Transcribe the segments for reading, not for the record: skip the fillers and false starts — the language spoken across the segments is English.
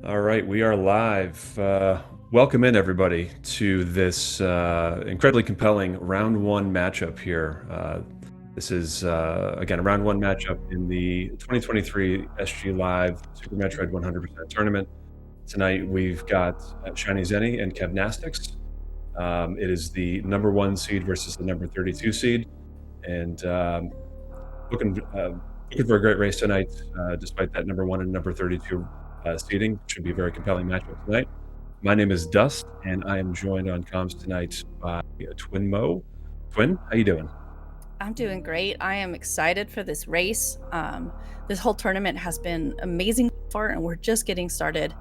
All right, we are live. Welcome in, everybody, to this incredibly compelling round one matchup here. This is, again, a round one matchup in the 2023 SG Live Super Metroid 100% tournament. Tonight, we've got ShinyZeni and Kevnastics. It is the number one seed versus the number 32 seed. And looking for a great race tonight, despite that number one and number 32 seeding. Should be a very compelling matchup tonight. My name is Dust, and I am joined on comms tonight by Twin Mo. Twin, how you doing? I'm doing great. I am excited for this race. This whole tournament has been amazing so far, and we're just getting started.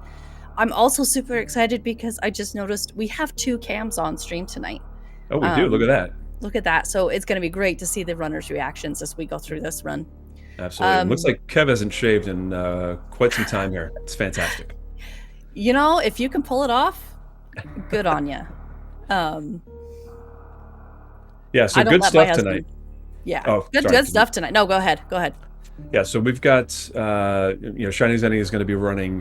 I'm also super excited because I just noticed we have two cams on stream tonight. Oh, we do. Look at that. Look at that. So it's going to be great to see the runners' reactions as we go through this run. Absolutely. It looks like Kev hasn't shaved in quite some time here. It's fantastic. You know, if you can pull it off, good on you. Yeah, so good stuff tonight. Yeah, Oh, good stuff tonight. No, go ahead. Go ahead. Yeah, so we've got, ShinyZeni is going to be running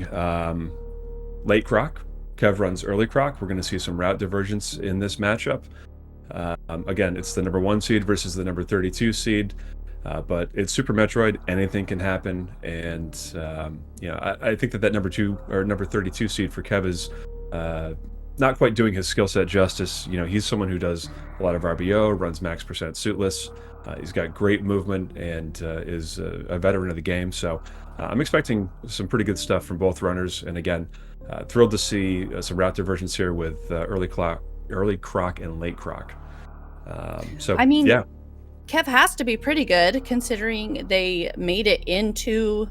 late croc. Kev runs early croc. We're going to see some route divergence in this matchup. Again, it's the number one seed versus the number 32 seed. But it's Super Metroid. Anything can happen, and I think that number 32 seed for Kev is not quite doing his skill set justice. He's someone who does a lot of RBO, runs max percent suitless. He's got great movement and is a veteran of the game. So I'm expecting some pretty good stuff from both runners. And again, thrilled to see some route divergence here with early croc, and late croc. Yeah. Kev has to be pretty good considering they made it into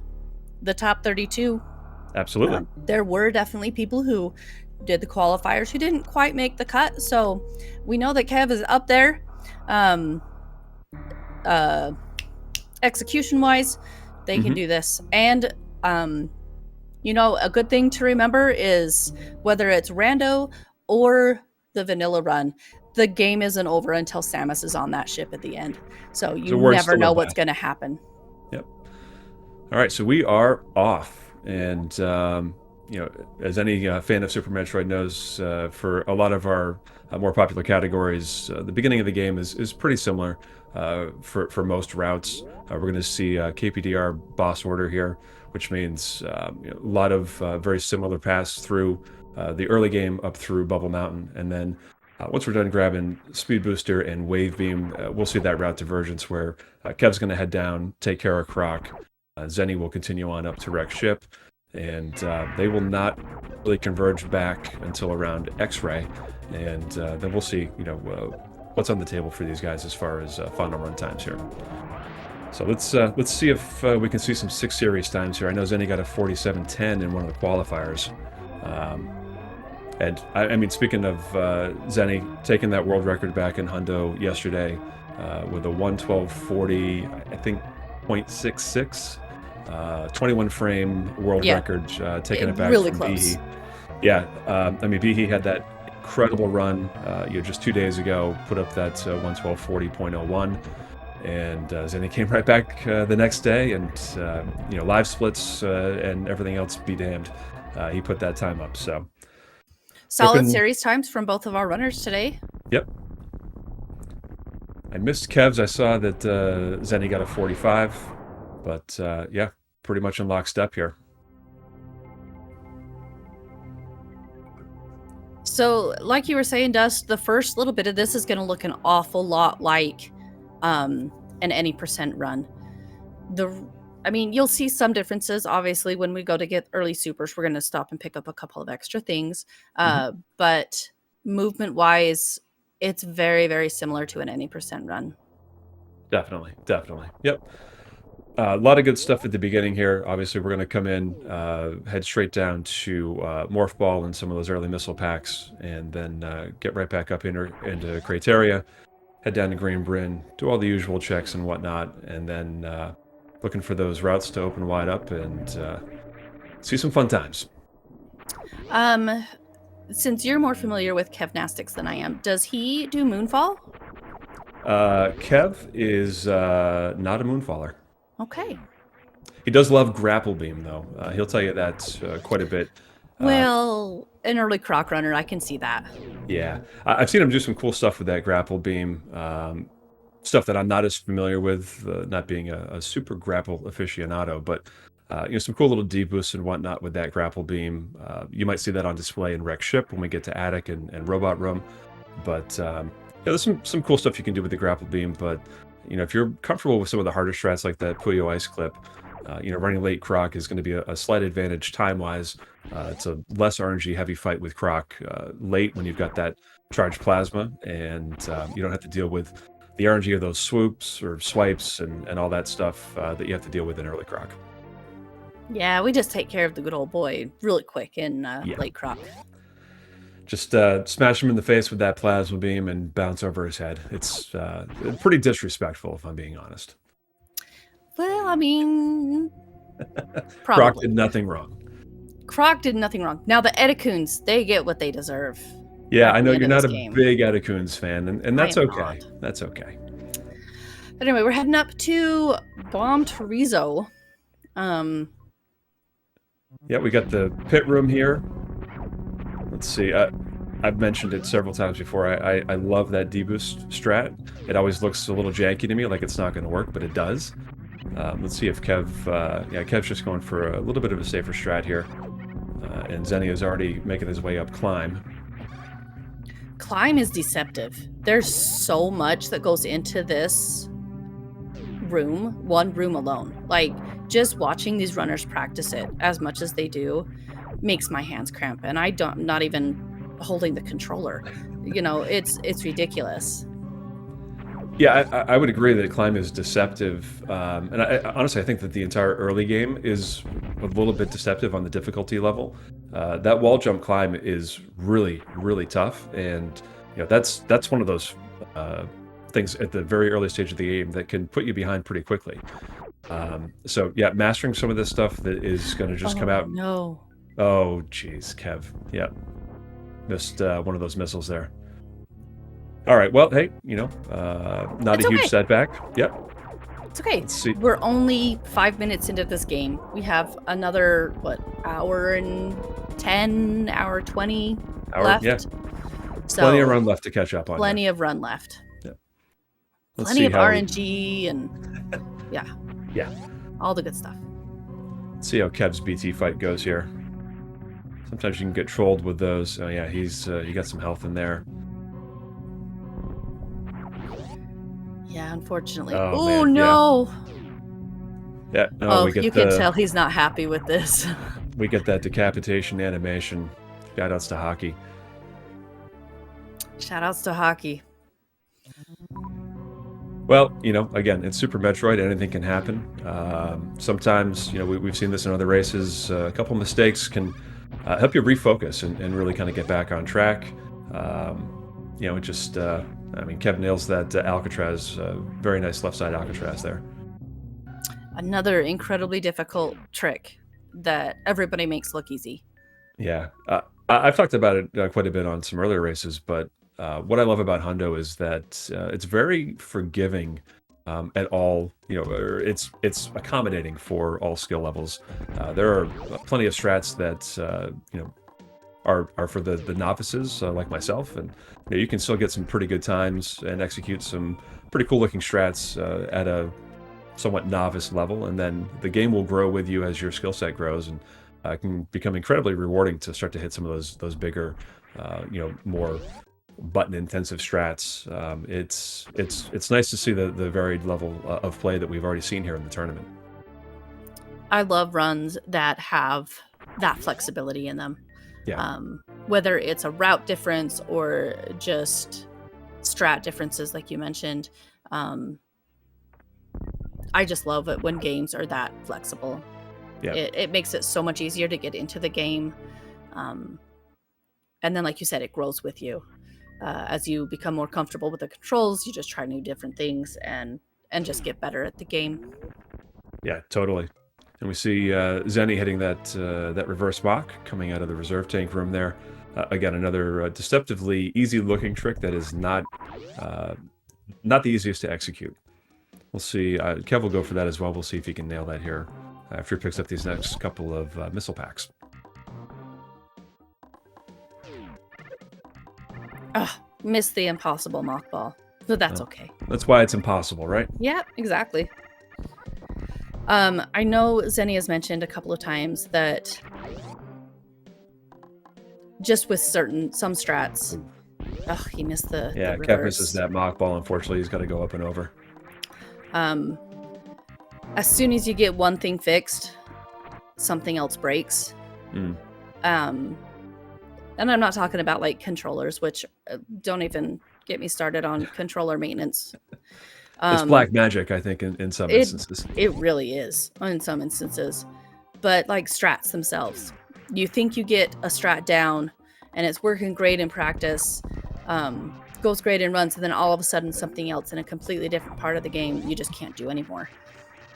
the top 32. Absolutely. There were definitely people who did the qualifiers who didn't quite make the cut. So we know that Kev is up there. Execution wise, they can do this. And, a good thing to remember is whether it's rando or the vanilla run, the game isn't over until Samus is on that ship at the end. So you never know what's going to happen. Yep. All right, so we are off. And, as any fan of Super Metroid knows, for a lot of our more popular categories, the beginning of the game is pretty similar for most routes. We're going to see KPDR boss order here, which means a lot of very similar paths through the early game up through Bubble Mountain. And then once we're done grabbing Speed Booster and Wave Beam, we'll see that route divergence where Kev's going to head down, take care of Croc. Zeni will continue on up to Wreck Ship, and they will not really converge back until around X-Ray. And then we'll see, what's on the table for these guys as far as final run times here. So let's see if we can see some 6 series times here. I know Zeni got a 47:10 in one of the qualifiers. And I mean, speaking of Zeni taking that world record back in Hundo yesterday with a 1:12:40, I think 0.66, 21 frame world record, taking it back really from close. Bihi. Yeah, Bihi had that incredible run just 2 days ago, put up that 1:12:40.01. And Zeni came right back the next day, and live splits and everything else be damned. He put that time up. So solid series times from both of our runners today. Yep. I missed Kev's. I saw that Zeni got a 45, but yeah, pretty much in lockstep here. So, like you were saying, Dust, the first little bit of this is going to look an awful lot like an any percent run. You'll see some differences. Obviously, when we go to get early supers, we're going to stop and pick up a couple of extra things. But movement-wise, it's very, very similar to an any percent run. Definitely. Yep. A lot of good stuff at the beginning here. Obviously, we're going to come in, head straight down to Morph Ball and some of those early missile packs, and then get right back up into Crateria, head down to Green Bryn, do all the usual checks and whatnot, and then looking for those routes to open wide up and see some fun times. Since you're more familiar with Kevnastics than I am, does he do Moonfall? Kev is not a Moonfaller. Okay. He does love Grapple Beam, though. He'll tell you that quite a bit. Well, an early croc runner, I can see that. Yeah, I've seen him do some cool stuff with that grapple beam. Stuff that I'm not as familiar with, not being a super grapple aficionado, but some cool little deboosts and whatnot with that grapple beam. You might see that on display in Wreck Ship when we get to Attic and Robot Room. But there's some cool stuff you can do with the grapple beam. But if you're comfortable with some of the harder strats like that Puyo Ice Clip, running late Croc is going to be a slight advantage time-wise. It's a less RNG heavy fight with Croc late when you've got that charged plasma, and you don't have to deal with the RNG of those swoops or swipes and all that stuff that you have to deal with in early Croc. Yeah, we just take care of the good old boy really quick in late croc. Just smash him in the face with that plasma beam and bounce over his head. It's pretty disrespectful, if I'm being honest. Well, I mean, Croc probably. did nothing wrong. Croc did nothing wrong. Now the Edicoons, they get what they deserve. Yeah, at I the know end you're of not this a game. big Edicoons fan, and that's I am okay. not. That's okay. But anyway, we're heading up to Bomb Torizo. Yeah, we got the pit room here. Let's see. I've mentioned it several times before. I love that deboost strat. It always looks a little janky to me, like it's not going to work, but it does. Let's see if Kev's just going for a little bit of a safer strat here. And Zeni is already making his way up Climb. Climb is deceptive. There's so much that goes into this one room alone. Like, just watching these runners practice it as much as they do makes my hands cramp, and I'm not even holding the controller. It's ridiculous. Yeah, I would agree that Climb is deceptive. And honestly, I think that the entire early game is a little bit deceptive on the difficulty level. That wall jump climb is really, really tough. And that's one of those things at the very early stage of the game that can put you behind pretty quickly. So yeah, mastering some of this stuff that is going to just come out. No. Oh, geez, Kev. Yeah. Missed one of those missiles there. All right. Well, hey, not a huge setback. Yep. It's okay. Let's see. We're only 5 minutes into this game. We have another, hour and 10, hour 20 left? Yeah. So, plenty of run left to catch up on. Plenty of run left. Yep. Plenty of RNG and, yeah. Yeah. All the good stuff. Let's see how Kev's BT fight goes here. Sometimes you can get trolled with those. Oh, yeah, you got some health in there. Yeah, unfortunately. Oh, man, no! Yeah. You can tell he's not happy with this. We get that decapitation animation. Shoutouts to Hockey. Shoutouts to Hockey. Well, again, it's Super Metroid. Anything can happen. Sometimes, we've seen this in other races. A couple mistakes can help you refocus and really kind of get back on track. Kev nails that Alcatraz. Very nice left side Alcatraz there. Another incredibly difficult trick that everybody makes look easy. Yeah. I've talked about it quite a bit on some earlier races, but what I love about Hundo is that it's very forgiving at all, it's accommodating for all skill levels. There are plenty of strats that, are for the novices like myself, and you can still get some pretty good times and execute some pretty cool looking strats at a somewhat novice level, and then the game will grow with you as your skill set grows, and can become incredibly rewarding to start to hit some of those bigger, more button intensive strats. It's nice to see the varied level of play that we've already seen here in the tournament. I love runs that have that flexibility in them. Yeah. Whether it's a route difference or just strat differences, like you mentioned. I just love it when games are that flexible. Yeah. It makes it so much easier to get into the game. And then, like you said, it grows with you. As you become more comfortable with the controls, you just try new different things and just get better at the game. Yeah, totally. And we see Zeni hitting that reverse mock coming out of the reserve tank room there. Again, another deceptively easy-looking trick that is not the easiest to execute. We'll see. Kev will go for that as well. We'll see if he can nail that here after he picks up these next couple of missile packs. Ugh, missed the impossible mockball, but that's Oh. okay. That's why it's impossible, right? Yeah, exactly. I know Zenny has mentioned a couple of times that just with some strats, he missed the Yeah, Kev misses reverse. that mock ball. Unfortunately, he's got to go up and over. As soon as you get one thing fixed, something else breaks. Mm. And I'm not talking about like controllers, which don't even get me started on controller maintenance. It's black magic, I think, in some instances. It really is in some instances. But like strats themselves, you think you get a strat down and it's working great in practice, goes great in runs, and then all of a sudden something else in a completely different part of the game you just can't do anymore.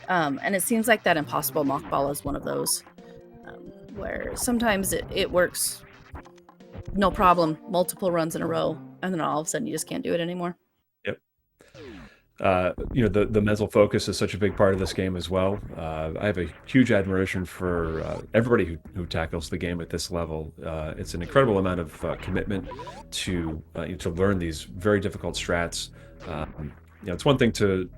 And it seems like that impossible mock ball is one of those where sometimes it works no problem, multiple runs in a row, and then all of a sudden you just can't do it anymore. Yep. The mental focus is such a big part of this game as well. I have a huge admiration for everybody who tackles the game at this level. It's an incredible amount of commitment to learn these very difficult strats. It's one thing to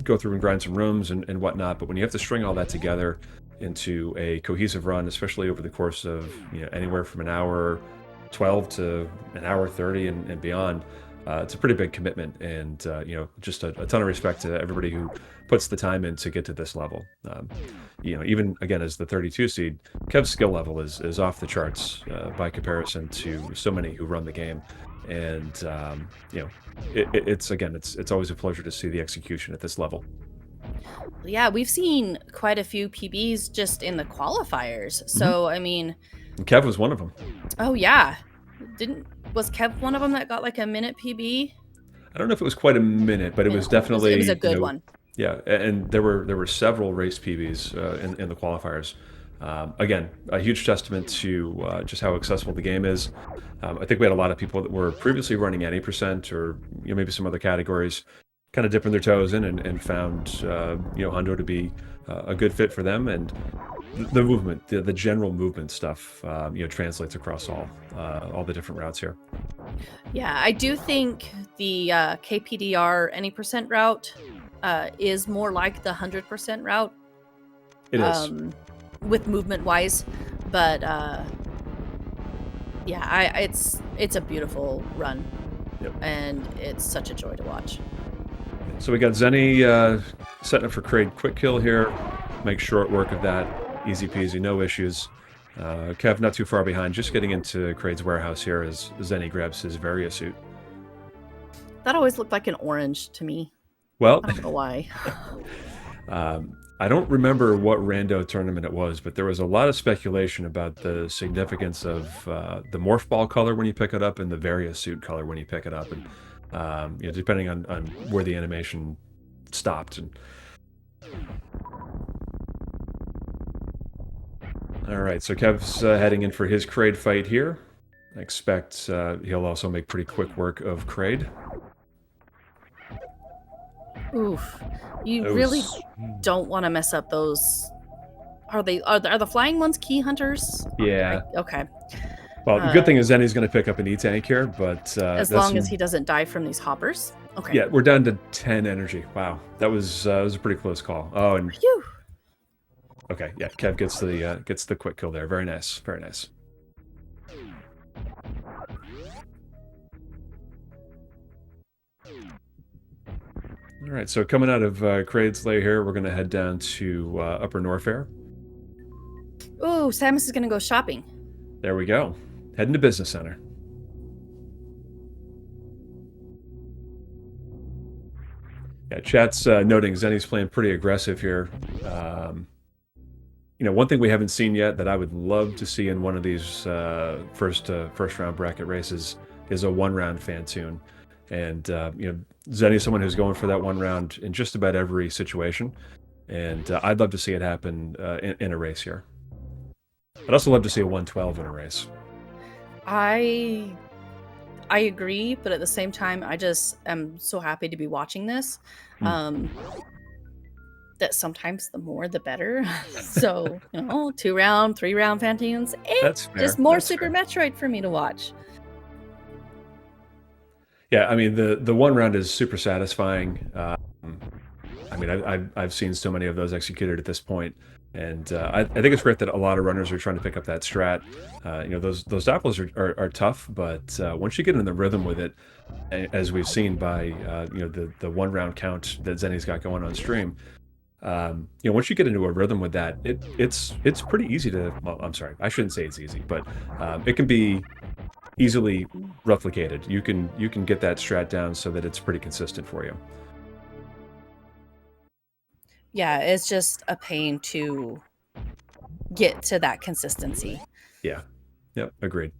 go through and grind some rooms and whatnot, but when you have to string all that together into a cohesive run, especially over the course of anywhere from an hour 12 to an hour 30 and beyond, it's a pretty big commitment, and just a ton of respect to everybody who puts the time in to get to this level. Even again as the 32 seed, Kev's skill level is off the charts by comparison to so many who run the game, and it's always a pleasure to see the execution at this level. Yeah, we've seen quite a few PBs just in the qualifiers. So I mean, and Kev was one of them. Oh yeah, was Kev one of them that got like a minute PB? I don't know if it was quite a minute, but it was definitely it was a good one. Yeah, and there were several race PBs in the qualifiers. Again, a huge testament to just how accessible the game is. I think we had a lot of people that were previously running any percent or maybe some other categories, kind of dipping their toes in and found Hundo to be a good fit for them, and the movement, the general movement stuff, translates across all the different routes here. Yeah, I do think the KPDR any percent route is more like the 100% route. It is. With movement wise, but yeah, it's a beautiful run. Yep. And it's such a joy to watch. So we got Zenny setting up for Kraid quick kill here. Make short work of that. Easy peasy, no issues. Kev not too far behind, just getting into Kraid's warehouse here as Zenny grabs his Varia suit. That always looked like an orange to me. Well, I don't know why. I don't remember what rando tournament it was, but there was a lot of speculation about the significance of the morph ball color when you pick it up and the Varia suit color when you pick it up, and depending on where the animation stopped. And all right, so Kev's heading in for his Kraid fight here. I expect he'll also make pretty quick work of Kraid. Oof. You really don't want to mess up those. Are the flying ones key hunters? Yeah. Okay. Well, the good thing is Zenny's going to pick up an E-tank here, but as long as he doesn't die from these hoppers. Okay. Yeah, we're down to 10 energy. Wow, that was a pretty close call. Oh, and Phew. Okay, yeah, Kev gets the quick kill there. Very nice, very nice. All right, so coming out of Kraid's Lair here, we're going to head down to Upper Norfair. Ooh, Samus is going to go shopping. There we go. Heading to Business Center. Yeah, chat's noting Zenny's playing pretty aggressive here. One thing we haven't seen yet that I would love to see in one of these first round bracket races is a 1-round Fantoon. And Zenny is someone who's going for that 1 round in just about every situation, and I'd love to see it happen in a race here. I'd also love to see a 112 in a race. I agree, but at the same time, I just am so happy to be watching this. That sometimes the more the better. So 2-round, 3-round Fantoons, That's fair. just more That's Super fair. Metroid for me to watch. Yeah, I mean the one round is super satisfying. I mean, I've seen so many of those executed at this point, and I think it's great that a lot of runners are trying to pick up that strat. You know, those doppels are tough, but once you get in the rhythm with it, as we've seen by you know the one round count that Zenny's got going on stream, you know, once you get into a rhythm with that, it's pretty easy to. Well, I'm sorry, I shouldn't say it's easy, but it can be easily replicated. You can get that strat down so that it's pretty consistent for you. Yeah, it's just a pain to get to that consistency. Yeah. Yep. Agreed.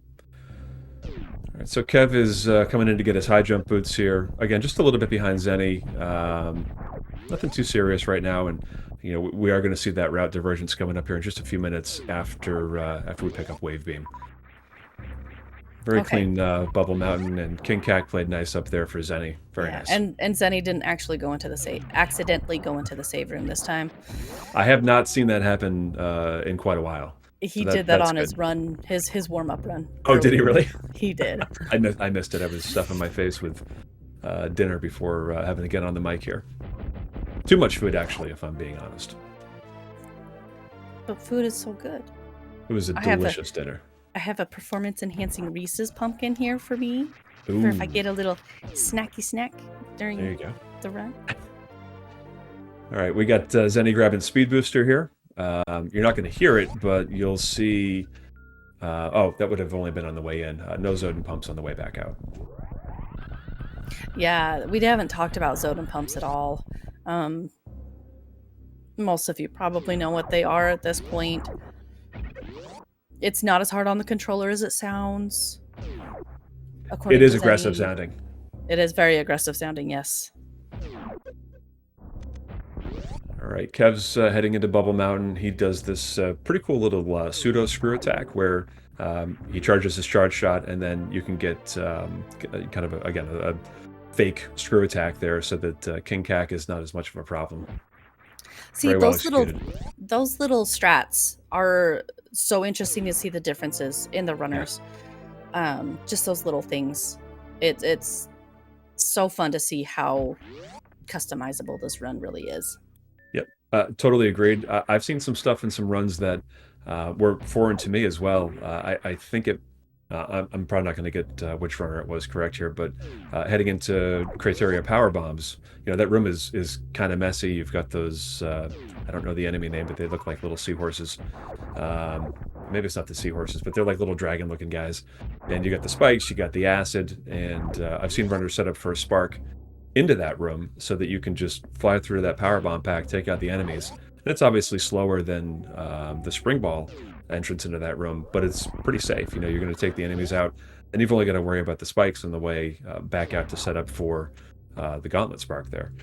All right, so Kev is coming in to get his high jump boots here. Again, just a little bit behind Zenny. Nothing too serious right now, and you know we are going to see that route divergence coming up here in just a few minutes after we pick up Wave Beam. Very Okay. clean Bubble Mountain, and King Cac played nice up there for Zenny. Very Yeah, nice. and Zenny didn't actually accidentally go into the save room this time. I have not seen that happen in quite a while. He So did that that's on good. his run, his warm up run. Oh, did he earlier. really? He did. I missed it. I was stuffing my face with dinner before having to get on the mic here. Too much food, actually, if I'm being honest. But food is so good. It was a I have delicious dinner. I have a performance enhancing Reese's pumpkin here for me. Ooh, For if I get a little snacky snack there you during go. the run. All right, we got Zenny grabbing Speed Booster here. You're not going to hear it, but you'll see... oh, that would have only been on the way in. No Zodin pumps on the way back out. Yeah, we haven't talked about Zodin pumps at all. Most of you probably know what they are at this point. It's not as hard on the controller as it sounds. It is aggressive sounding. It is very aggressive sounding, yes. All right, Kev's heading into Bubble Mountain. He does this pretty cool little pseudo screw attack where he charges his charge shot, and then you can get kind of a fake screw attack there, so that King Cac is not as much of a problem. See, Very well those little strats are so interesting to see the differences in the runners. Yeah. Just those little things. It's so fun to see how customizable this run really is. Yep, totally agreed. I've seen some stuff in some runs that were foreign to me as well. I think it. I'm probably not going to get which runner it was correct here, but heading into Criteria Power Bombs, you know that room is kind of messy. You've got those. I don't know the enemy name, but they look like little seahorses. Maybe it's not the seahorses, but they're like little dragon-looking guys. And you got the spikes, you got the acid, and I've seen runners set up for a spark into that room so that you can just fly through that power bomb pack, take out the enemies. And it's obviously slower than the spring ball entrance into that room, but it's pretty safe. You know, you're going to take the enemies out, and you've only got to worry about the spikes on the way back out to set up for the gauntlet spark there.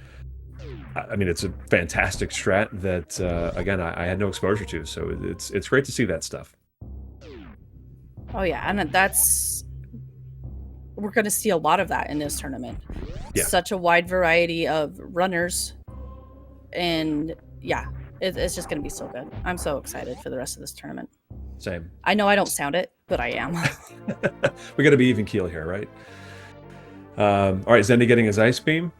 I mean, it's a fantastic strat that, again, I had no exposure to, so it's great to see that stuff. Oh yeah, and we're going to see a lot of that in this tournament. Yeah. Such a wide variety of runners, and yeah, it's just going to be so good. I'm so excited for the rest of this tournament. Same. I know I don't sound it, but I am. We got to be even keel here, right? All right, Zenny getting his ice beam,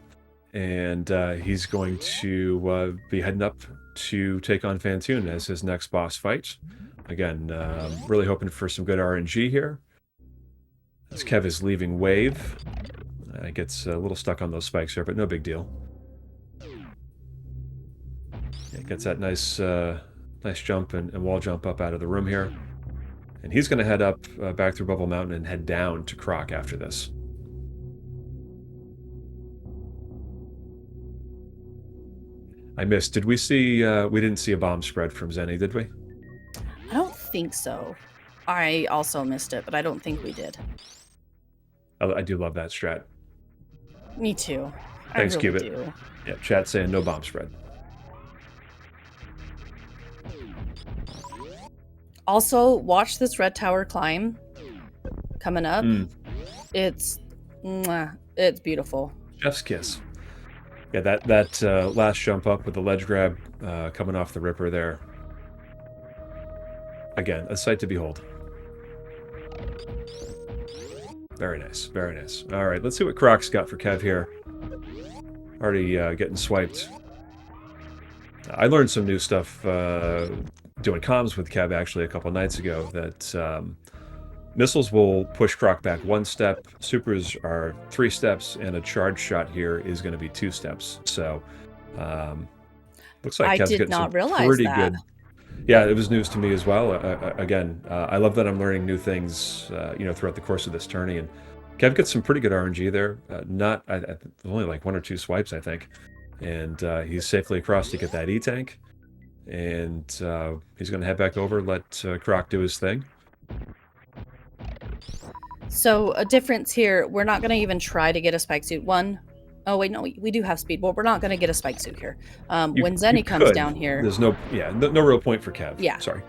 and he's going to be heading up to take on Fantoon as his next boss fight. Again, really hoping for some good RNG here. As Kev is leaving Wave, gets a little stuck on those spikes here, but no big deal. Yeah, gets that nice jump and wall jump up out of the room here. And he's going to head up back through Bubble Mountain and head down to Croc after this. I missed. Did we see... we didn't see a bomb spread from Zenny, did we? I don't think so. I also missed it, but I don't think we did. I do love that strat. Me too. Thanks, I really Cubit. do. Yeah, chat saying no bomb spread. Also, watch this red tower climb coming up. It's beautiful. Chef's kiss. Yeah, that last jump up with the ledge grab coming off the ripper there. Again, a sight to behold. Very nice, very nice. All right, let's see what Croc's got for Kev here. Already getting swiped. I learned some new stuff doing comms with Kev actually a couple nights ago that missiles will push Croc back 1 step, supers are 3 steps, and a charge shot here is going to be 2 steps. So looks like I Kev's did getting not some realize pretty that. good. Yeah, it was news to me as well. Again, I love that I'm learning new things, throughout the course of this tourney. And Kev gets some pretty good RNG there. Only like 1 or 2 swipes, I think. And he's safely across to get that E-tank. And he's going to head back over, let Croc do his thing. So a difference here, we're not going to even try to get a spike suit. Oh wait, no, we do have speed, but we're not going to get a spike suit here. When Zeni comes down here, there's no real point for Kev. Yeah. Sorry.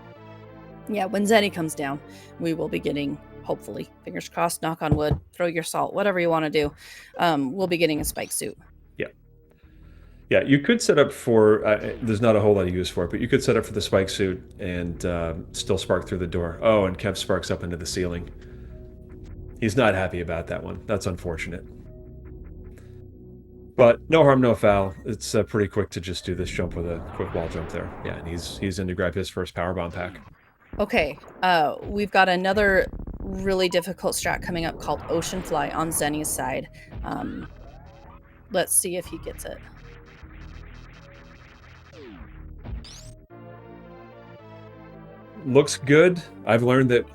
Yeah, when Zeni comes down, we will be getting, hopefully, fingers crossed, knock on wood, throw your salt, whatever you want to do. We'll be getting a spike suit. Yeah. Yeah, you could set up for, there's not a whole lot of use for it, but you could set up for the spike suit and still spark through the door. Oh, and Kev sparks up into the ceiling. He's not happy about that one. That's unfortunate. But no harm, no foul. It's pretty quick to just do this jump with a quick wall jump there. Yeah, and he's in to grab his first power bomb pack. Okay, we've got another really difficult strat coming up called Ocean Fly on Zeni's side. Let's see if he gets it. Looks good. I've learned that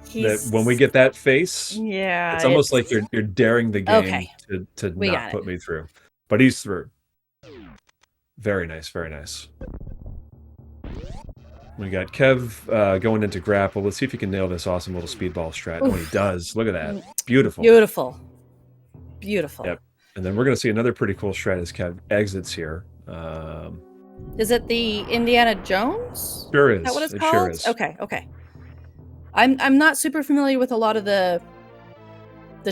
when we get that face, yeah, it's almost like you're daring the game to not put me through. But he's through. Very nice, very nice. We got Kev going into grapple. Let's see if he can nail this awesome little speedball strat. Oh, he does. Look at that. Beautiful. Beautiful. Beautiful. Yep. And then we're going to see another pretty cool strat as Kev exits here. Is it the Indiana Jones? Sure is. Is that what it's it called? Sure is. Okay, okay. I'm not super familiar with a lot of the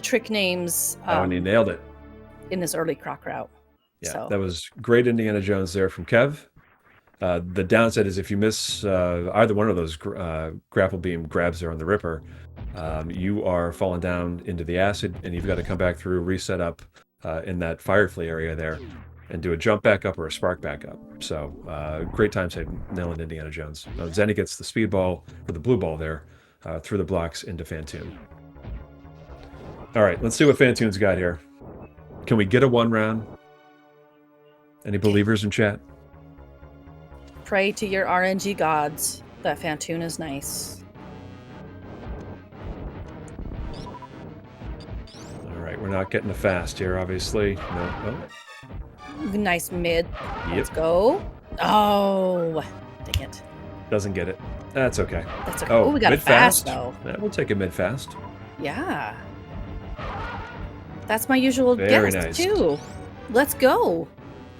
trick names. And he nailed it in this early Croc route. Yeah, so. That was great Indiana Jones there from Kev. The downside is if you miss either one of those grapple beam grabs there on the Ripper, you are falling down into the acid, and you've got to come back through, reset up in that Firefly area there, and do a jump back up or a spark back up. So great time save nailing Indiana Jones. Zeni gets the speed ball, or the blue ball there, through the blocks into Fantoon. All right, let's see what Fantoon's got here. Can we get a 1 round? Any believers in chat? Pray to your RNG gods that Fantoon is nice. All right, we're not getting a fast here, obviously. No. Oh. Nice mid. Yep. Let's go. Oh, dang it. Doesn't get it. That's okay. That's okay. Oh, we got a fast, though. Yeah, we'll take a mid-fast. Yeah. That's my usual Very guess, nice. too. Let's go.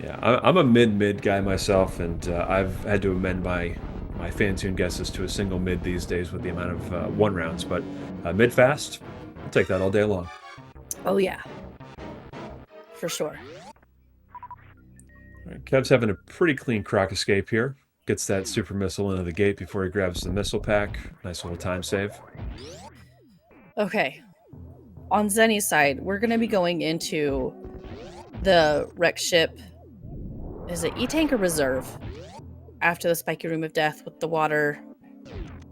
Yeah, I'm a mid guy myself, and I've had to amend my Fantoon guesses to a single mid these days with the amount of 1 rounds. But mid-fast, I'll take that all day long. Oh, yeah. For sure. All right, Kev's having a pretty clean Croc escape here. Gets that super missile into the gate before he grabs the missile pack. Nice little time save. Okay. On Zeni's side, we're going to be going into the wreck ship. Is it E-Tank or Reserve? After the spiky room of death with the water.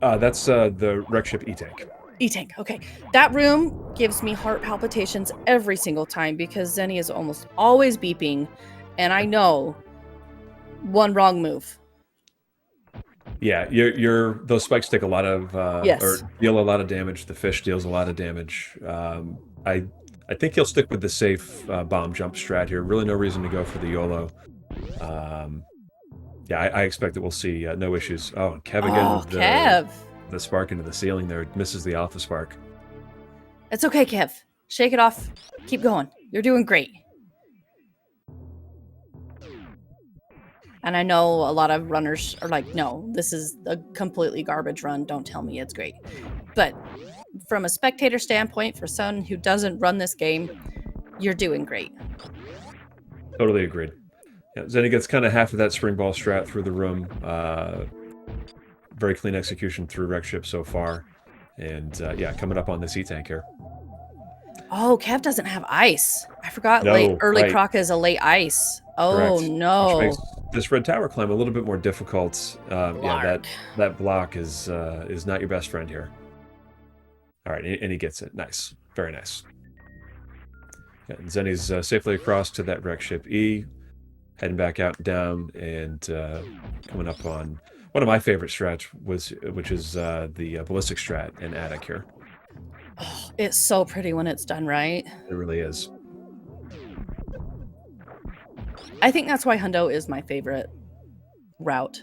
That's the wreck ship E-Tank. E-Tank, okay. That room gives me heart palpitations every single time because Zeni is almost always beeping, and I know one wrong move. Yeah, those spikes take a lot of or deal a lot of damage. The fish deals a lot of damage. I think he'll stick with the safe bomb jump strat here. Really no reason to go for the YOLO. Yeah, I expect that we'll see no issues. Oh, and Kev again with Kev. The spark into the ceiling there. Misses the alpha spark. It's okay, Kev. Shake it off. Keep going. You're doing great. And I know a lot of runners are like, no, this is a completely garbage run. Don't tell me it's great. But from a spectator standpoint, for someone who doesn't run this game, you're doing great. Totally agreed. Yeah, Zeni gets kind of half of that spring ball strat through the room. Very clean execution through wreck ship so far. And yeah, coming up on this E-Tank here. Oh, Kev doesn't have ice. I forgot No, early right. croc is a late ice. Oh Correct. Which no. makes this red tower climb a little bit more difficult. Yeah, Blarg. that block is not your best friend here. All right, and he gets it. Nice. Very nice. Yeah, and Zeni's safely across to that wreck ship E, heading back out and down, and coming up on one of my favorite strats, which is the ballistic strat in Attic here. Oh, it's so pretty when it's done right. It really is. I think that's why Hundo is my favorite route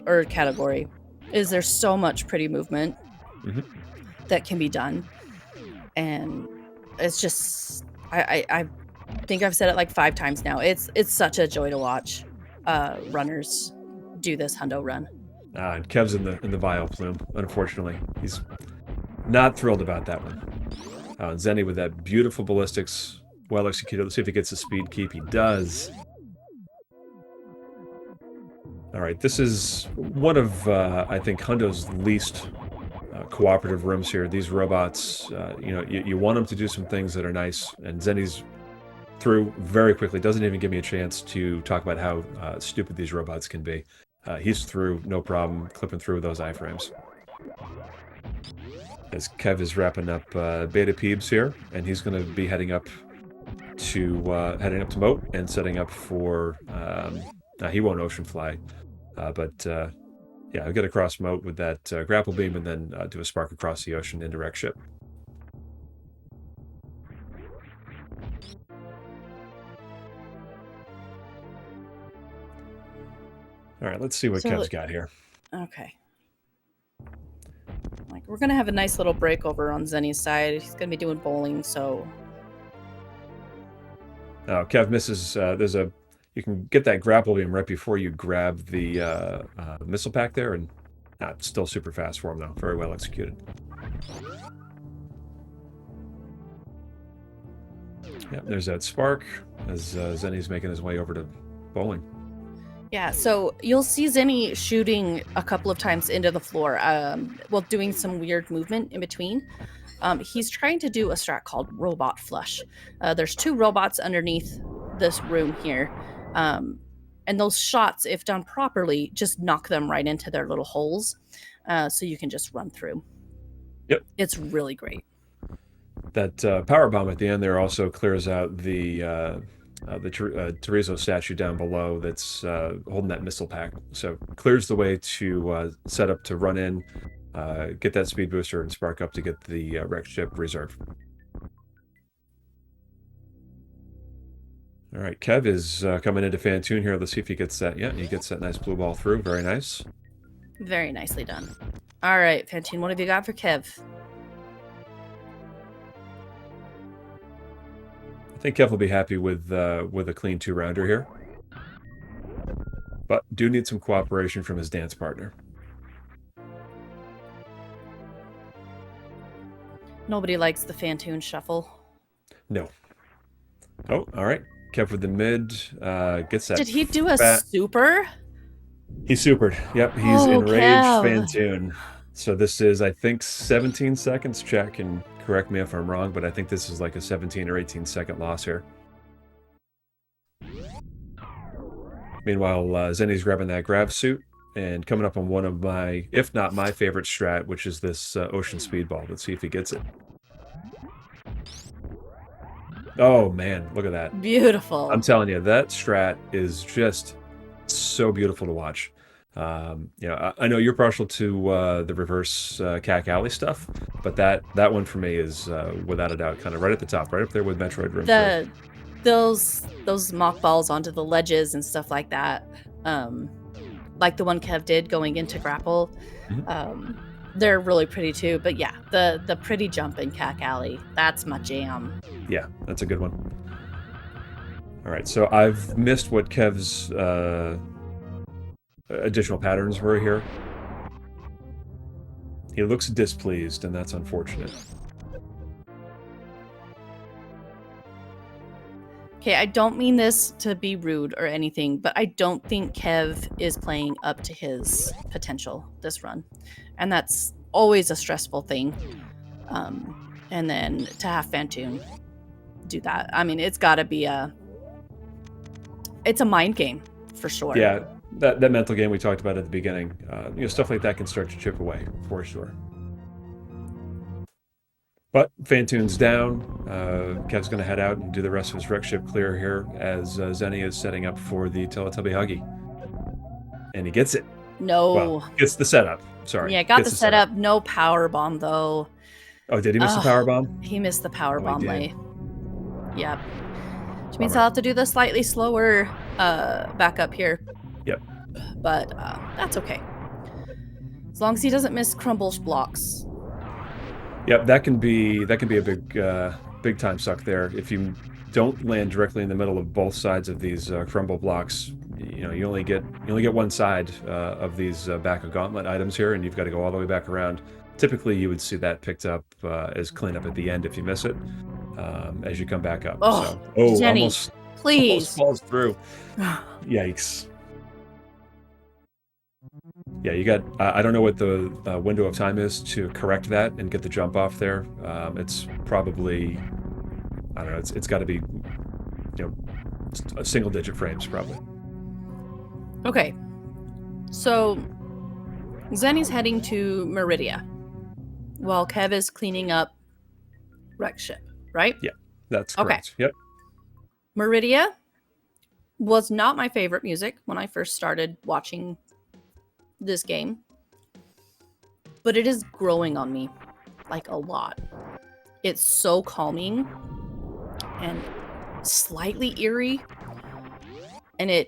or category. Is there's so much pretty movement that can be done, and it's just I think I've said it like 5 times now. It's such a joy to watch runners do this Hundo run. And Kev's in the Vile Plume. Unfortunately, he's not thrilled about that one. Zeni with that beautiful ballistics, well executed. Let's see if he gets a speed keep. He does. All right, this is one of I think Hundo's least cooperative rooms here. These robots, you want them to do some things that are nice, and Zeni's through very quickly. Doesn't even give me a chance to talk about how stupid these robots can be. He's through, no problem, clipping through those iframes. As Kev is wrapping up Beta Peebs here, and he's going to be heading up to Moat and setting up for. He won't ocean fly, but yeah, I'll get across Moat with that grapple beam, and then do a spark across the ocean into wreck ship. All right, let's see what Kev's got here. Okay. Like, we're gonna have a nice little break over on Zeni's side. He's gonna be doing bowling, so. Oh, Kev misses. You can get that grapple beam right before you grab the missile pack there, and still super fast for him though. Very well executed. Yeah, there's that spark as Zeni's making his way over to bowling. Yeah, so you'll see Zeni shooting a couple of times into the floor, while doing some weird movement in between. He's trying to do a strat called Robot Flush. There's 2 robots underneath this room here, and those shots, if done properly, just knock them right into their little holes, so you can just run through. Yep. It's really great. That power bomb at the end there also clears out the Terizo statue down below that's holding that missile pack. So clears the way to set up to run in, get that speed booster, and spark up to get the wreck ship reserve. All right, Kev is coming into Fantoon here. Let's see if he gets that. Yeah, he gets that nice blue ball through. Very nice. Very nicely done. All right, Fantoon, what have you got for Kev? I think Kev will be happy with a clean 2-rounder here, but do need some cooperation from his dance partner. Nobody likes the Fantoon shuffle. No. Oh, all right. Kev with the mid gets that. Did he do a super? He supered. Yep, he's enraged Fantoon. So this is, I think, 17 seconds. Check and correct me if I'm wrong, but I think this is like a 17 or 18 second loss here. Meanwhile, Zeni's grabbing that grab suit and coming up on one of my, if not my favorite strat, which is this ocean speedball. Let's see if he gets it. Oh man, look at that. Beautiful. I'm telling you, that strat is just so beautiful to watch. I know you're partial to the reverse Cack Alley stuff, but that one for me is without a doubt kind of right at the top, right up there with Metroid Room 3. Those mock balls onto the ledges and stuff like that, like the one Kev did going into grapple, they're really pretty too. But yeah, the pretty jump in Cack Alley, that's my jam. Yeah, that's a good one. All right, so I've missed what Kev's additional patterns were here. He looks displeased, and that's unfortunate. Okay, I don't mean this to be rude or anything, but I don't think Kev is playing up to his potential this run. And that's always a stressful thing. and then to have Phantoon do that. I mean, it's got to be it's a mind game for sure. Yeah, that mental game we talked about at the beginning. Stuff like that can start to chip away for sure. But Phantoon's down. Kev's going to head out and do the rest of his wreck ship clear here as Zeni is setting up for the Teletubby Huggy. And he gets it. No. Well, gets the setup. Sorry. Yeah, got the setup. No power bomb though. Oh, did he miss the power bomb? He missed the power bomb lay. Yep. Which means Bummer. I'll have to do the slightly slower backup here. Yep. But that's okay. As long as he doesn't miss crumble blocks. Yep, that can be a big time suck there. If you don't land directly in the middle of both sides of these crumble blocks, you only get one side of these back of gauntlet items here, and you've got to go all the way back around. Typically, you would see that picked up as cleanup at the end if you miss it, as you come back up. Jenny, please. Almost falls through. Yikes. Yeah, you got. I don't know what the window of time is to correct that and get the jump off there. It's probably, I don't know. It's got to be, a single-digit frames probably. Okay, so Zeni's heading to Meridia, while Kev is cleaning up wreck ship, right? Yeah, that's correct. Okay. Yep. Meridia was not my favorite music when I first started watching this game, but it is growing on me like a lot. It's so calming and slightly eerie, and it's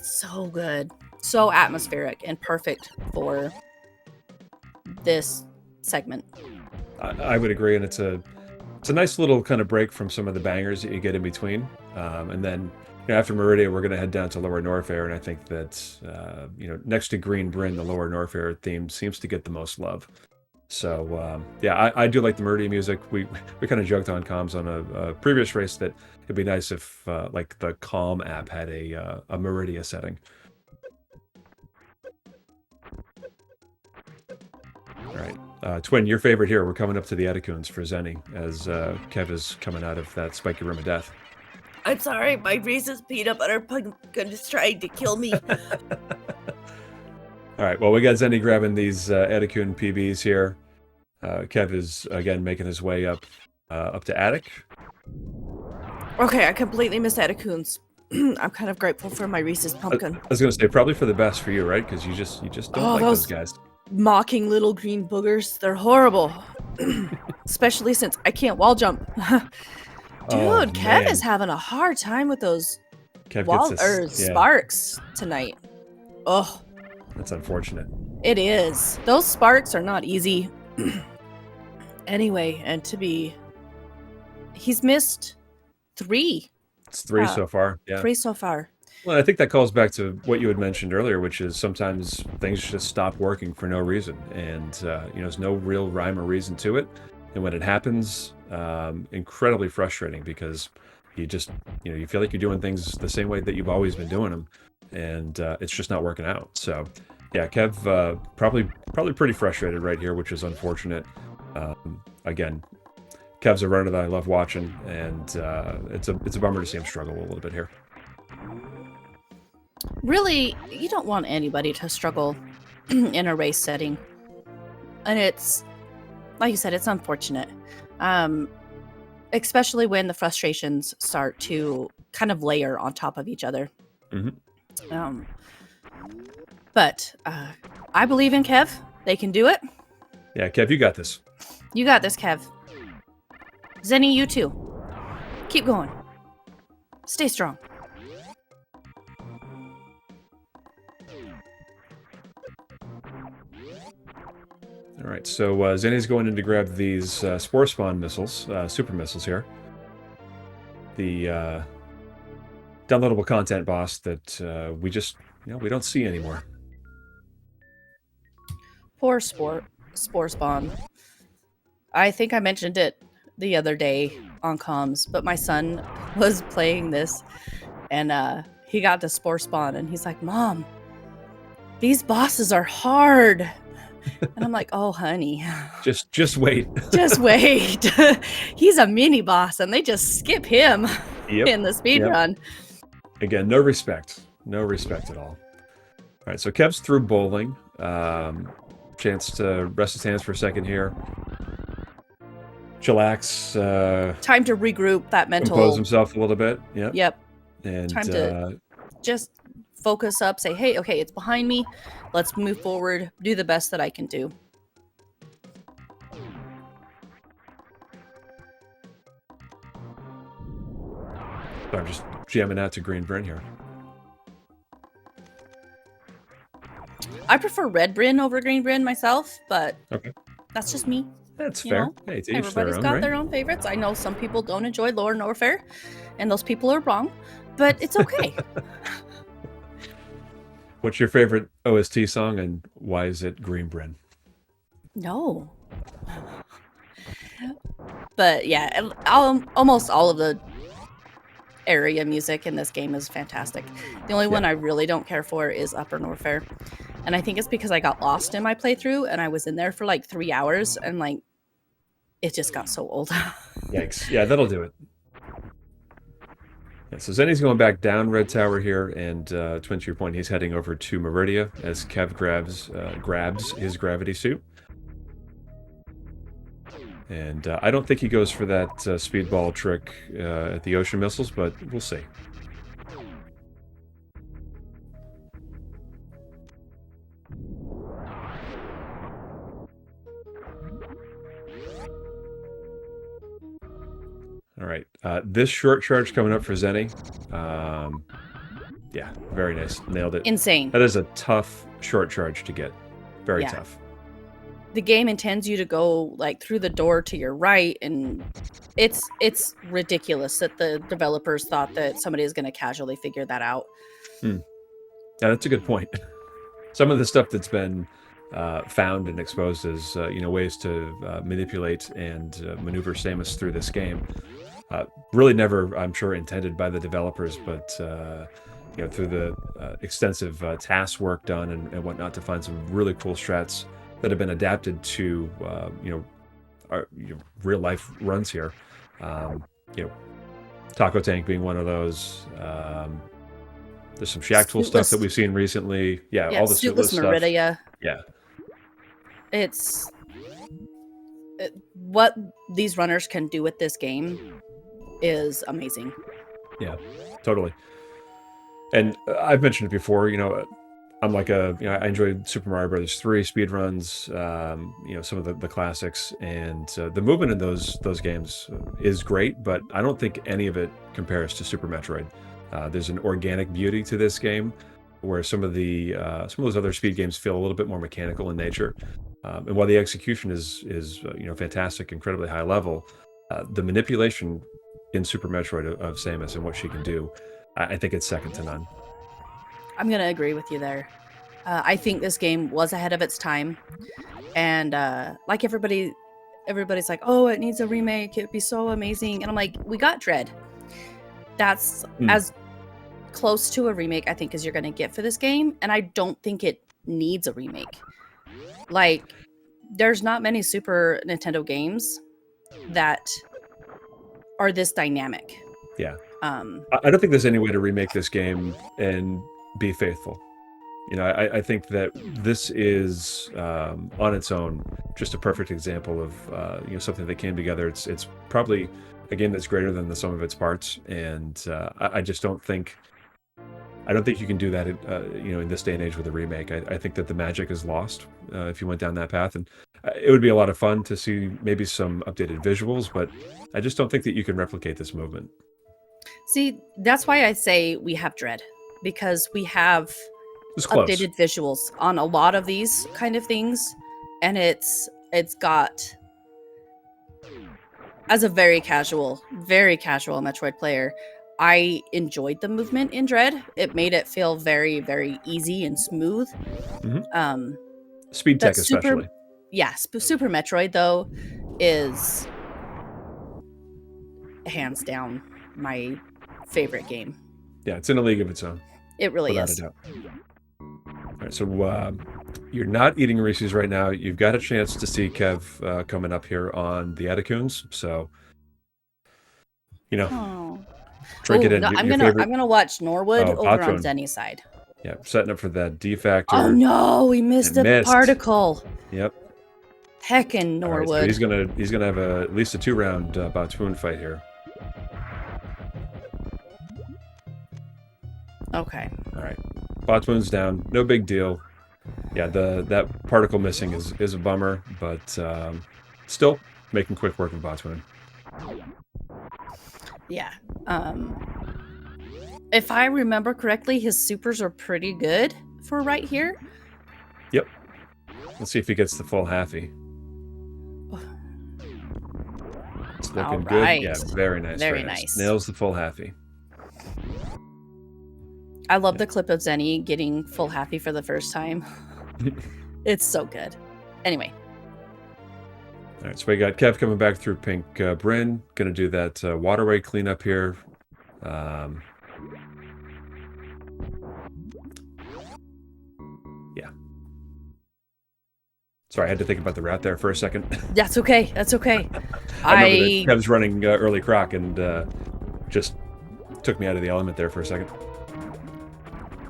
so good, so atmospheric and perfect for this segment. I would agree, and it's a nice little kind of break from some of the bangers that you get in between, and then after Meridia, we're going to head down to Lower Norfair, and I think that next to Green Bryn, the Lower Norfair theme seems to get the most love. So I do like the Meridia music. We kind of joked on comms on a previous race that it'd be nice if like the Calm app had a Meridia setting. All right, Twin, your favorite here. We're coming up to the Eticoons for Zeni as Kev is coming out of that spiky room of death. I'm sorry, my racist peanut butter pumpkin is trying to kill me. All right, well, we got Zeni grabbing these Eticoon PBs here. Kev is, again, making his way up to Attic. Okay, I completely missed Eticoons. I'm kind of grateful for my Reese's pumpkin. I was going to say, probably for the best for you, right? Because you just don't like those guys. Mocking little green boogers, they're horrible. Especially since I can't wall jump. Dude, Kev is having a hard time with those sparks tonight. Oh, that's unfortunate. It is. Those sparks are not easy. Anyway, and he's missed 3. It's 3 so far. Yeah, 3 so far. Well, I think that calls back to what you had mentioned earlier, which is sometimes things just stop working for no reason, and there's no real rhyme or reason to it. And when it happens, incredibly frustrating because you just, you feel like you're doing things the same way that you've always been doing them, and it's just not working out. So, yeah, Kev probably pretty frustrated right here, which is unfortunate. Again, Kev's a runner that I love watching, and it's a bummer to see him struggle a little bit here. Really, you don't want anybody to struggle in a race setting, and it's, like you said, it's unfortunate, especially when the frustrations start to kind of layer on top of each other. Mm-hmm. But I believe in Kev. They can do it. Yeah, Kev, you got this. You got this, Kev. Zeni, you too. Keep going. Stay strong. All right, so Zeni's going in to grab these Spore Spawn missiles, super missiles here. The downloadable content boss that we just, we don't see anymore. Poor Spore Spawn. I think I mentioned it the other day on comms, but my son was playing this, and he got to Spore Spawn, and he's like, "Mom, these bosses are hard." And I'm like, oh, honey, Just wait. just wait. He's a mini boss, and they just skip him Yep. in the speed Yep. run. Again, no respect. No respect at all. All right, so Kev's through bowling. Chance to rest his hands for a second here. Chillax. Time to regroup that mental. Compose himself a little bit. Yep. Yep. And Time to just focus up, say, hey, okay, it's behind me. Let's move forward, do the best that I can do. So I'm just jamming out to Green Bryn here. I prefer red Bryn over green Bryn myself, but Okay. that's just me. That's You fair. know, Hey, to each Everybody's their own, got right? their own favorites. I know some people don't enjoy Lore Norfair, and those people are wrong, but it's okay. What's your favorite OST song, and why is it Green Bryn? No. But yeah, almost all of the area music in this game is fantastic. The only one I really don't care for is Upper Norfair. And I think it's because I got lost in my playthrough and I was in there for like 3 hours and like it just got so old. Yikes. Yeah, that'll do it. Yeah, so Zeni's going back down Red Tower here, and Twin, to your point, he's heading over to Meridia as Kev grabs his gravity suit. And I don't think he goes for that speedball trick at the ocean missiles, but we'll see. All right, this short charge coming up for Zeni. Yeah, very nice. Nailed it. Insane. That is a tough short charge to get. Very tough. The game intends you to go like through the door to your right, and it's ridiculous that the developers thought that somebody is going to casually figure that out. Yeah, that's a good point. Some of the stuff that's been found and exposed as ways to manipulate and maneuver Samus through this game, really never, I'm sure, intended by the developers, but through the extensive task work done and whatnot to find some really cool strats that have been adapted to our real life runs here. Taco Tank being one of those. There's some Shack Tool stuff that we've seen recently. Yeah, all the Suitless stuff. Meridia. Yeah. It's what these runners can do with this game is amazing. Yeah, totally. And I've mentioned it before, I'm like I enjoy Super Mario Brothers 3 speedruns, some of the classics, and the movement in those games is great, but I don't think any of it compares to Super Metroid. There's an organic beauty to this game, where some of those other speed games feel a little bit more mechanical in nature. And while the execution is fantastic, incredibly high level, the manipulation in Super Metroid of Samus and what she can do, I think it's second to none. I'm going to agree with you there. I think this game was ahead of its time. And like everybody's like, oh, it needs a remake. It'd be so amazing. And I'm like, we got Dread. That's as close to a remake, I think, as you're going to get for this game. And I don't think it needs a remake. Like, there's not many Super Nintendo games that are this dynamic. Yeah. I don't think there's any way to remake this game and be faithful. I think that this is on its own just a perfect example of something that came together. It's probably a game that's greater than the sum of its parts, and I just don't think you can do that in this day and age with a remake. I think that the magic is lost if you went down that path, and it would be a lot of fun to see maybe some updated visuals, but I just don't think that you can replicate this movement. See, that's why I say we have Dread, because we have updated visuals on a lot of these kind of things, and it's got, as a very casual Metroid player, I enjoyed the movement in Dread. It made it feel very, very easy and smooth. Mm-hmm. Speed tech especially. Super Metroid, though, is hands down my favorite game. Yeah, it's in a league of its own. It really is. Without a doubt. All right, so You're not eating Reese's right now. You've got a chance to see Kev coming up here on the Atacoons, so you know, Oh. try to get Ooh, in no, your favorite. I'm gonna watch Norwood Oh, over on Botwoon. Zenny's side. Yeah, setting up for that D factor. Oh no, we missed And a missed. particle. Yep. Heckin' All right, Norwood. so he's gonna have at least a 2-round Botwoon fight here. Okay. All right, Botwoon's down. No big deal. Yeah, that particle missing is a bummer, but still making quick work of Botwoon. Yeah. If I remember correctly, his supers are pretty good for right here. Yep. Let's see if he gets the full halfy. It's looking good. Yeah, very nice. Very nice. Nails the full halfy. I love the clip of Zenny getting full halfy for the first time. It's so good. Anyway. All right, so we got Kev coming back through Pink Bryn. Going to do that waterway cleanup here. Yeah. Sorry, I had to think about the route there for a second. That's okay. That's okay. I remember that Kev's running early croc and just took me out of the element there for a second.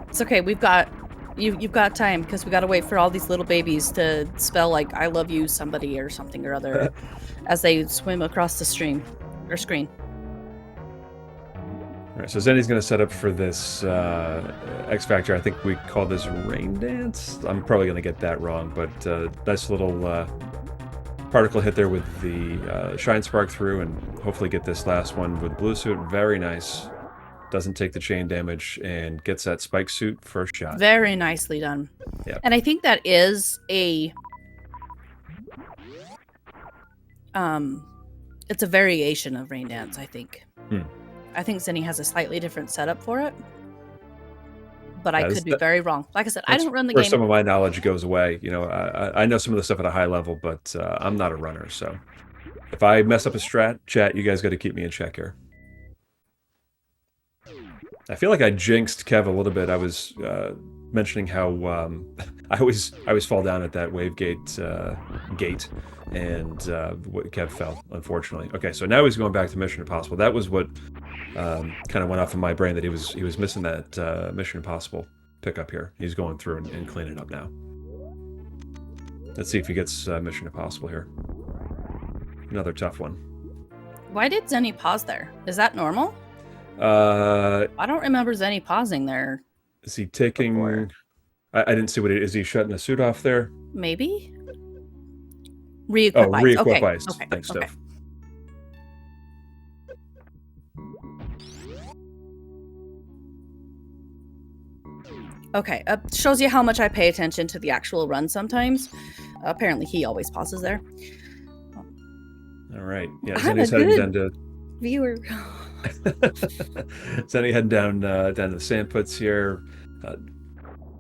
It's okay. We've got you've got time because we got to wait for all these little babies to spell like "I love you" somebody or something or other as they swim across the stream or screen. All right, so Zenny's going to set up for this X Factor. I think we call this Rain Dance. I'm probably going to get that wrong, but nice little particle hit there with the Shine Spark through, and hopefully get this last one with Blue Suit. Very nice. Doesn't take the chain damage and gets that Spike Suit first shot. Very nicely done. Yeah. And I think that is it's a variation of Rain Dance, I think. I think Zenny has a slightly different setup for it. But I could be very wrong. Like I said, I don't run the game. Where some of my knowledge goes away. You know, I know some of the stuff at a high level, but I'm not a runner. So if I mess up a strat, chat, you guys got to keep me in check here. I feel like I jinxed Kev a little bit. I was mentioning how I always fall down at that wave gate, and Kev fell, unfortunately. Okay, so now he's going back to Mission Impossible. That was what kind of went off in my brain, that he was missing that Mission Impossible pickup here. He's going through and cleaning up now. Let's see if he gets Mission Impossible here. Another tough one. Why did Zenny pause there? Is that normal? I don't remember Zenny pausing there. Is he taking... I didn't see what it is. Is he shutting the suit off there? Maybe? Re-equip ice. Re-equip Okay. ice. Okay. Thanks, Okay. Steph. Okay, shows you how much I pay attention to the actual run sometimes. Apparently he always pauses there. All right. Yeah, I'm Zenny's a heading good down to... viewer. Zenny heading down to the sand puts here.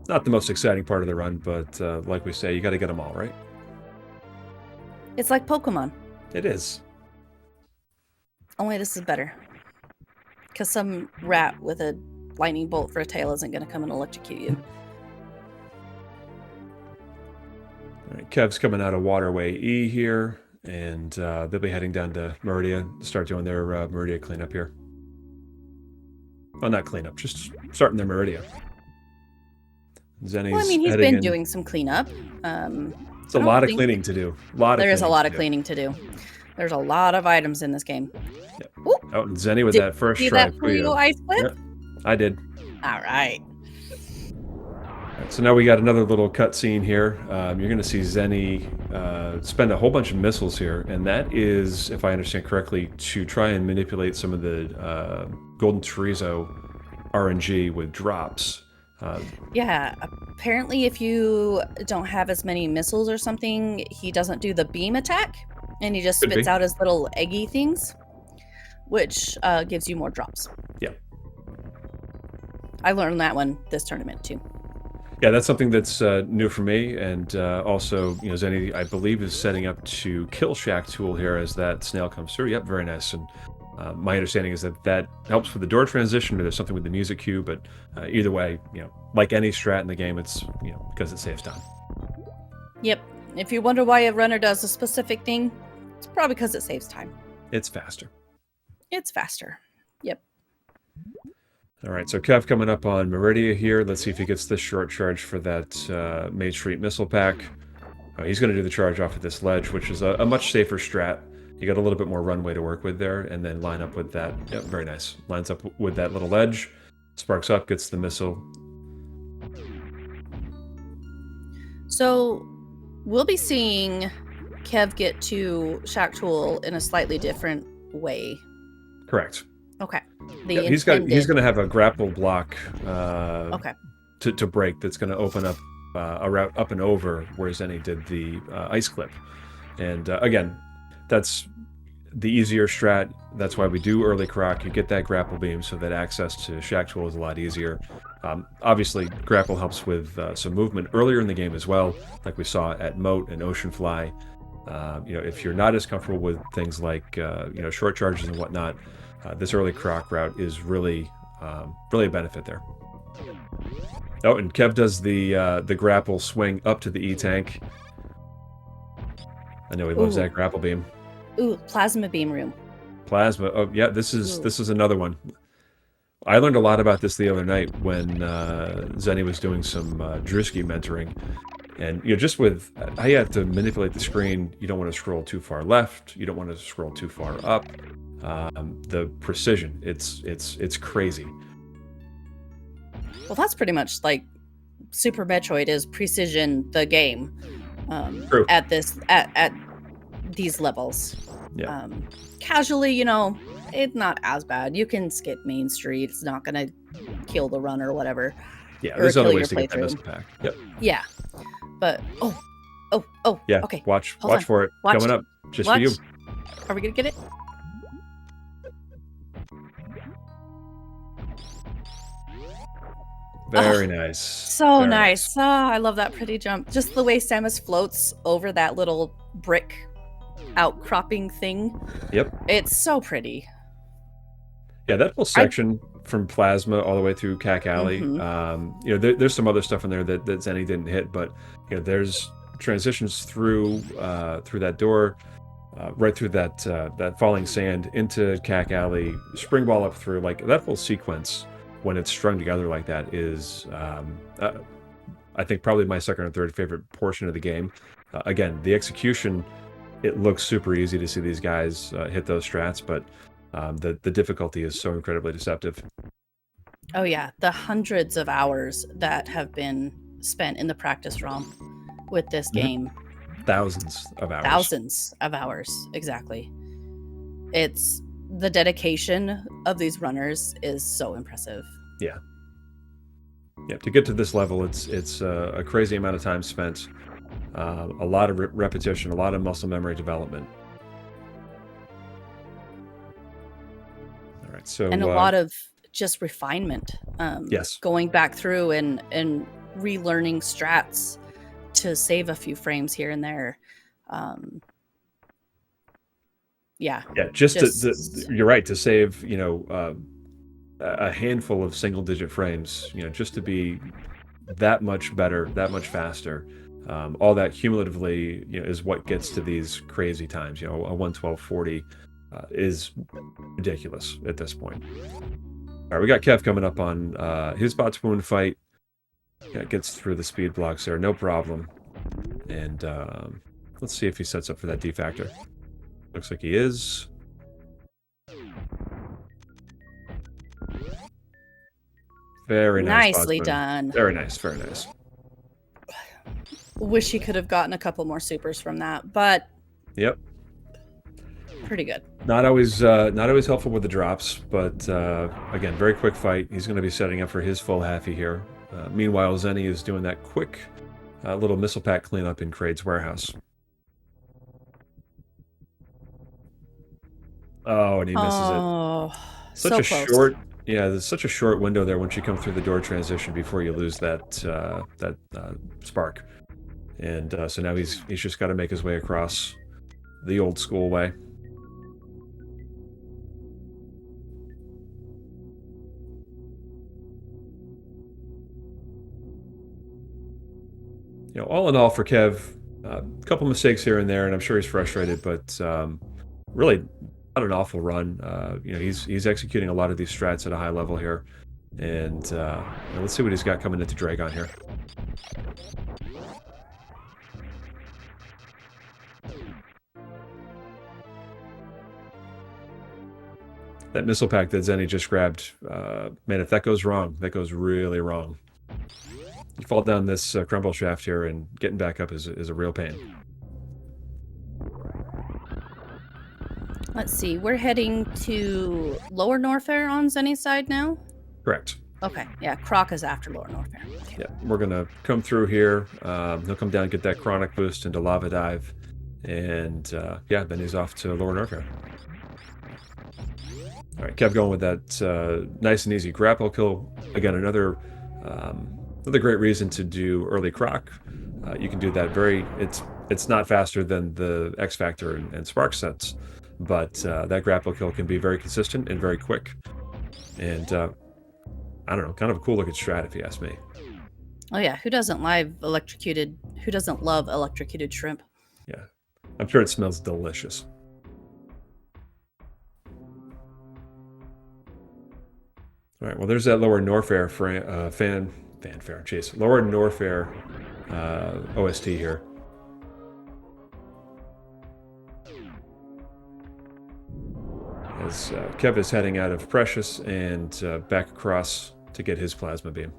Not the most exciting part of the run, but like we say, you got to get them all, right? It's like Pokemon. It is. Only this is better. Because some rat with a lightning bolt for a tail isn't going to come and electrocute you. All right, Kev's coming out of Waterway E here, and they'll be heading down to Meridia to start doing their Meridia cleanup here. Well, not cleanup, just starting their Meridia. Zenny's Well, I mean, he's been doing some cleanup. It's a lot of cleaning to do. There is a lot of cleaning to do. There's a lot of items in this game. Yep. Oh, and Zenny with that first see try. that Frito ice flip? Yep, I did. All right. So now we got another little cutscene here. You're going to see Zenny spend a whole bunch of missiles here, and that is, if I understand correctly, to try and manipulate some of the Golden Chorizo RNG with drops. Yeah, apparently if you don't have as many missiles or something, he doesn't do the beam attack, and he just spits out his little eggy things, which gives you more drops. Yeah. I learned that one this tournament too. Yeah, that's something that's new for me, and also, you know, Zenny, I believe, is setting up to kill Shack tool here as that snail comes through. Yep, very nice. And my understanding is that helps with the door transition, or there's something with the music cue, but either way, you know, like any strat in the game, it's, you know, because it saves time. Yep. If you wonder why a runner does a specific thing, it's probably because it saves time. It's faster. It's faster. Yep. All right, so Kev coming up on Meridia here. Let's see if he gets this short charge for that Main Street missile pack. He's going to do the charge off of this ledge, which is a much safer strat. You got a little bit more runway to work with there, and then line up with that. Yep, very nice. Lines up with that little ledge, sparks up, gets the missile. So we'll be seeing Kev get to Shaktul in a slightly different way. Correct. Okay. Yep, he's going to have a grapple block okay. to break that's going to open up a route up and over where Zeni did the ice clip. And again, that's the easier strat. That's why we do early croc. You get that grapple beam so that access to Shaktul is a lot easier. Obviously, grapple helps with some movement earlier in the game as well, like we saw at Moat and Ocean Fly. If you're not as comfortable with things like short charges and whatnot, this early croc route is really a benefit there. Oh, and Kev does the grapple swing up to the E-tank. I know he loves that grapple beam. Ooh, plasma beam room. Plasma. Oh, yeah, this is another one. I learned a lot about this the other night when Zeni was doing some Drewski mentoring. And just with how you have to manipulate the screen, you don't want to scroll too far left, you don't want to scroll too far up. The precision, it's crazy. Well, that's pretty much like Super Metroid is precision the game. True. At these levels. Yeah. Casually, it's not as bad. You can skip Main Street. It's not gonna kill the run or whatever. Yeah, there's other ways to get that missile pack. Yep. Yeah. But yeah. Okay. Watch for it. Coming up just for you. Are we gonna get it? Very nice. So Very nice. Oh, I love that pretty jump. Just the way Samus floats over that little brick outcropping thing. Yep. It's so pretty. Yeah, that whole section from Plasma all the way through Cack Alley. There's some other stuff in there that Zeni didn't hit, but there's transitions through that door, right through that falling sand into Cack Alley, spring ball up through. Like that whole sequence, when it's strung together like that, is I think probably my second or third favorite portion of the game. Again, the execution, it looks super easy to see these guys hit those strats, but the difficulty is so incredibly deceptive. Oh yeah, the hundreds of hours that have been spent in the practice ROM with this game. Thousands of hours. Thousands of hours, exactly. It's the dedication of these runners is so impressive. Yeah. Yeah, to get to this level, it's a crazy amount of time spent, a lot of repetition, a lot of muscle memory development. All right, so and a lot of just refinement. Yes. Going back through and relearning strats to save a few frames here and there. Yeah. Yeah, you're right, to save, a handful of single-digit frames, just to be that much better, that much faster. All that cumulatively, is what gets to these crazy times. A 1:12:40 is ridiculous at this point. All right, we got Kev coming up on his bot spoon fight. Yeah, gets through the speed blocks there, no problem. And let's see if he sets up for that D-factor. Looks like he is. Very nice. Nicely done. Very nice, very nice. Wish he could have gotten a couple more supers from that, but yep, pretty good. Not always helpful with the drops, but again, very quick fight. He's going to be setting up for his full halfie here. Meanwhile, Zeni is doing that quick little missile pack cleanup in Kraid's warehouse. Oh, and he misses it. Such so a close. short. Yeah, there's such a short window there once you come through the door transition before you lose that spark. And so now he's just got to make his way across the old school way. All in all for Kev, A couple mistakes here and there, and I'm sure he's frustrated, but really not an awful run. You know, he's executing a lot of these strats at a high level here, and let's see what he's got coming into Dragon here. That missile pack that Zeni just grabbed, man, if that goes wrong, that goes really wrong. You fall down this crumble shaft here, and getting back up is a real pain. Let's see. We're heading to Lower Norfair on Zeni's side now? Correct. Okay. Yeah, Croc is after Lower Norfair. Yeah, we're going to come through here. He'll come down and get that Chronic boost into Lava Dive. And, yeah, then he's off to Lower Norfair. All right, kept going with that nice and easy grapple kill. Again, another great reason to do early Croc. You can do that it's not faster than the X Factor and Spark sets, but that grapple kill can be very consistent and very quick. And I don't know, kind of a cool looking strat if you ask me. Oh yeah, who doesn't love electrocuted shrimp? Yeah, I'm sure it smells delicious. All right, well, there's that Lower Norfair fanfare. Chase. Lower Norfair OST here. As Kev is heading out of Precious and back across to get his plasma beam.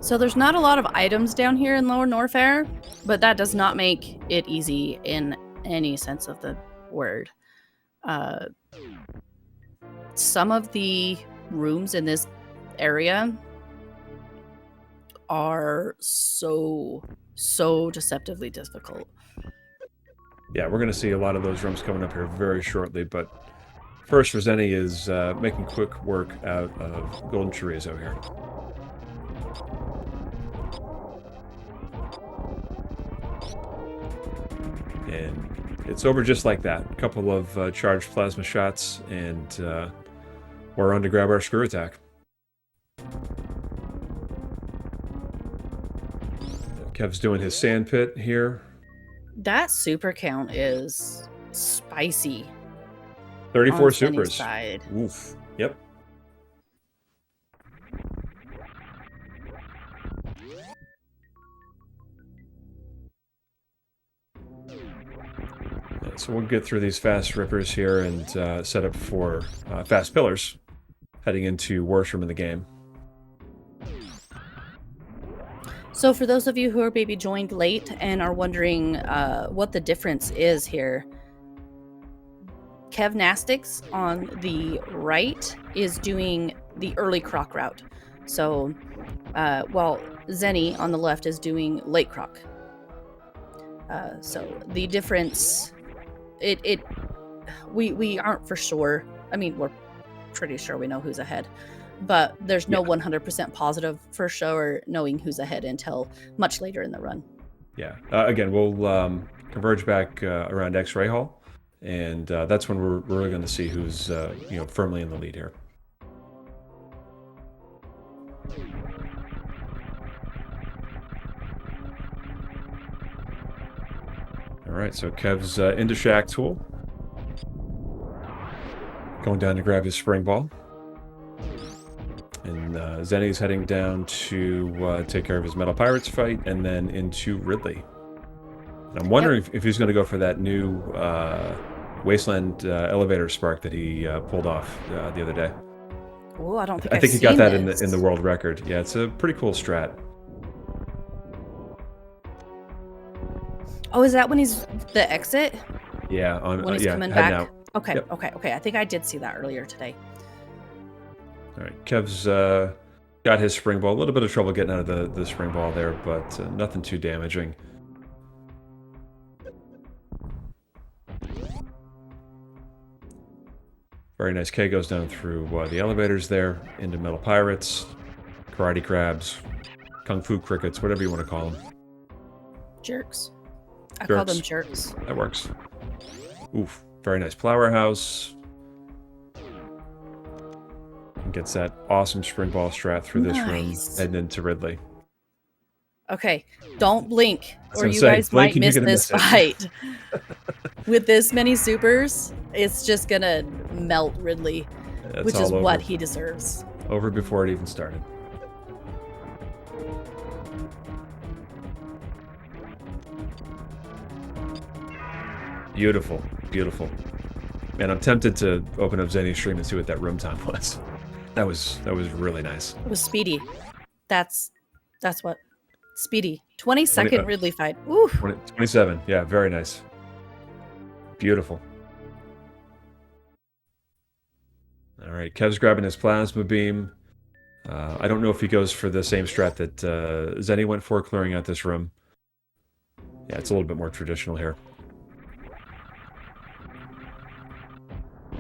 So there's not a lot of items down here in Lower Norfair, but that does not make it easy in any sense of the word. Some of the rooms in this area are so deceptively difficult. Yeah, we're going to see a lot of those rooms coming up here very shortly, but first, Zeni is making quick work out of Golden Chorizo here. And it's over just like that. A couple of charged plasma shots, and we're on to grab our screw attack. Kev's doing his sand pit here. That super count is spicy. 34 on Zeni's supers. Side. Oof. Yep. So we'll get through these fast rippers here and set up for fast pillars, heading into worst room in the game. So for those of you who are maybe joined late and are wondering what the difference is here, Kevnastics on the right is doing the early Croc route. So while Zeni on the left is doing late Croc. So the difference, we aren't for sure. I mean, we're pretty sure we know who's ahead, but there's no 100% positive for sure knowing who's ahead until much later in the run. Yeah. Again, we'll converge back around X-Ray Hall, and that's when we're really going to see who's firmly in the lead here. All right, so Kev's into Shack Tool. Going down to grab his spring ball. And Zeni's heading down to take care of his Metal Pirates fight, and then into Ridley. And I'm wondering if he's going to go for that new Wasteland elevator spark that he pulled off the other day. Oh, I don't think I think I've he got seen that this. in the world record. Yeah, it's a pretty cool strat. Oh, is that when he's the exit? Yeah, When he's coming heading back? out. Okay, Yep. okay. I think I did see that earlier today. All right, Kev's got his spring ball. A little bit of trouble getting out of the spring ball there, but nothing too damaging. Very nice. K goes down through the elevators there, into Metal Pirates, Karate Crabs, Kung Fu Crickets, whatever you want to call them. Jerks. I call them Jerks. jerks. That works. Oof. Very nice flower house. Gets that awesome spring ball strat through this room Nice. and into Ridley. Okay, don't blink, I was or gonna you say, guys blink might and you're miss gonna this miss it. fight. With this many supers, it's just gonna melt Ridley, It's which is all over. what he deserves. Over before it even started. Beautiful, beautiful. Man, I'm tempted to open up Zeni's stream and see what that room time was. That was really nice. It was speedy. That's what. Speedy. 20-second Ridley fight. Ooh. 27. Yeah, very nice. Beautiful. All right, Kev's grabbing his plasma beam. I don't know if he goes for the same strat that Zeni went for, clearing out this room. Yeah, it's a little bit more traditional here.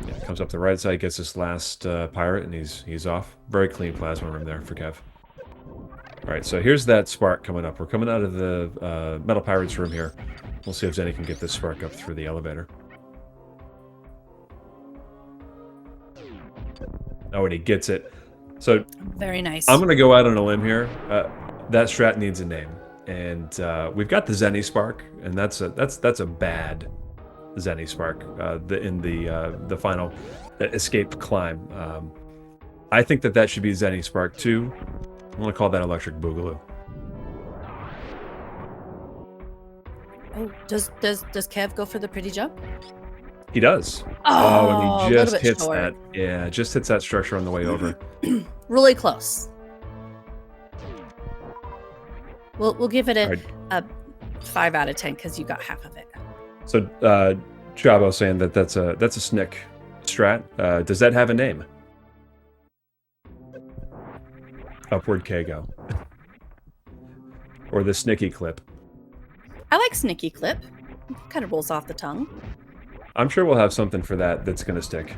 Yeah, comes up the right side, gets this last pirate, and he's off. Very clean plasma room there for Kev. All right, so here's that spark coming up. We're coming out of the Metal Pirates room here. We'll see if Zeni can get this spark up through the elevator. Oh, and he gets it. So Very nice. I'm going to go out on a limb here. That strat needs a name. And we've got the Zeni spark, and that's a bad Zeni spark in the final escape climb. I think that should be Zeni spark 2. I'm going to call that Electric Boogaloo. Oh, does Kev go for the pretty jump? He does. Oh, and he just hits short. that. Yeah, just hits that structure on the way over. Really close. We'll give it a 5 out of 10 because you got half of it. So Chabo saying that's a snick strat. Does that have a name? Upward Kago. Or the Snicky clip. I like Snicky Clip. Kind of rolls off the tongue. I'm sure we'll have something for that's going to stick.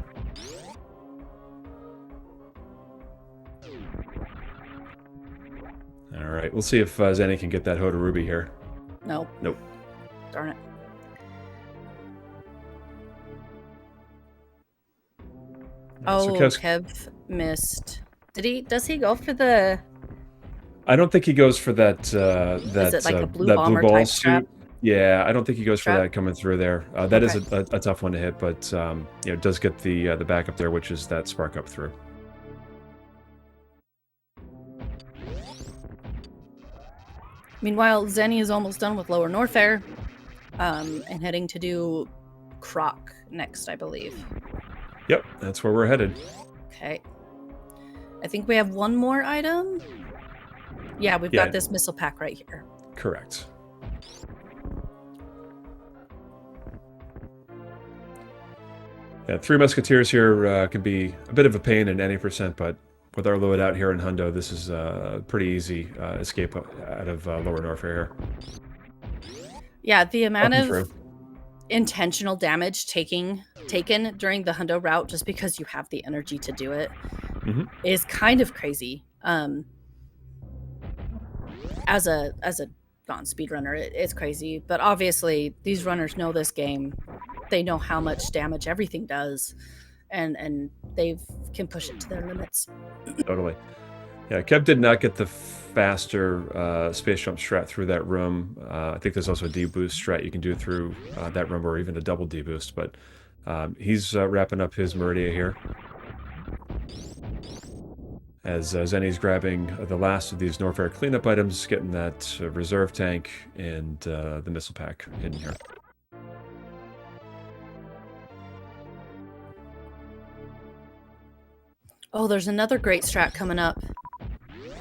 All right, we'll see if Zeni can get that Hoda Ruby here. Nope. Nope. Darn it. Oh, so Kev missed. Does he go for the... I don't think he goes for that Is it like a blue that bomber blue ball type suit. strap? Yeah, I don't think he goes for Strap? that coming through there. That is Okay. a tough one to hit, but you know, does get the backup there, which is that spark up through. Meanwhile, Zeni is almost done with Lower Norfair, and heading to do Croc next, I believe. Yep, that's where we're headed. Okay. I think we have one more item. Yeah, we've got this missile pack right here. Correct. Yeah, 3 Musketeers here can be a bit of a pain in any percent, but with our loadout here in Hundo, this is a pretty easy escape out of Lower Norfair here. Yeah, the amount of intentional damage taken during the Hundo route just because you have the energy to do it is kind of crazy. As a gone speedrunner, it's crazy. But obviously, these runners know this game. They know how much damage everything does, and they can push it to their limits. Totally. Yeah, Kev did not get the faster space jump strat through that room. I think there's also a D-boost strat you can do through that room, or even a double D-boost, but he's wrapping up his Meridia here. As Zeni's grabbing the last of these Norfair cleanup items, getting that reserve tank and the missile pack in here. Oh, there's another great strat coming up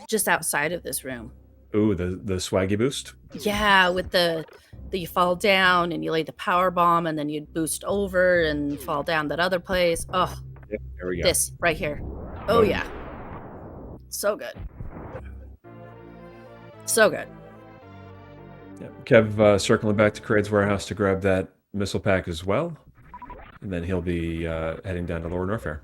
just outside of this room. Ooh, the swaggy boost? Yeah, with you fall down and you lay the power bomb and then you boost over and fall down that other place. Oh, yep, there we go. This right here. Oh, yeah. So good. So good. Yep. Kev circling back to Craig's warehouse to grab that missile pack as well. And then he'll be heading down to Lower Norfair.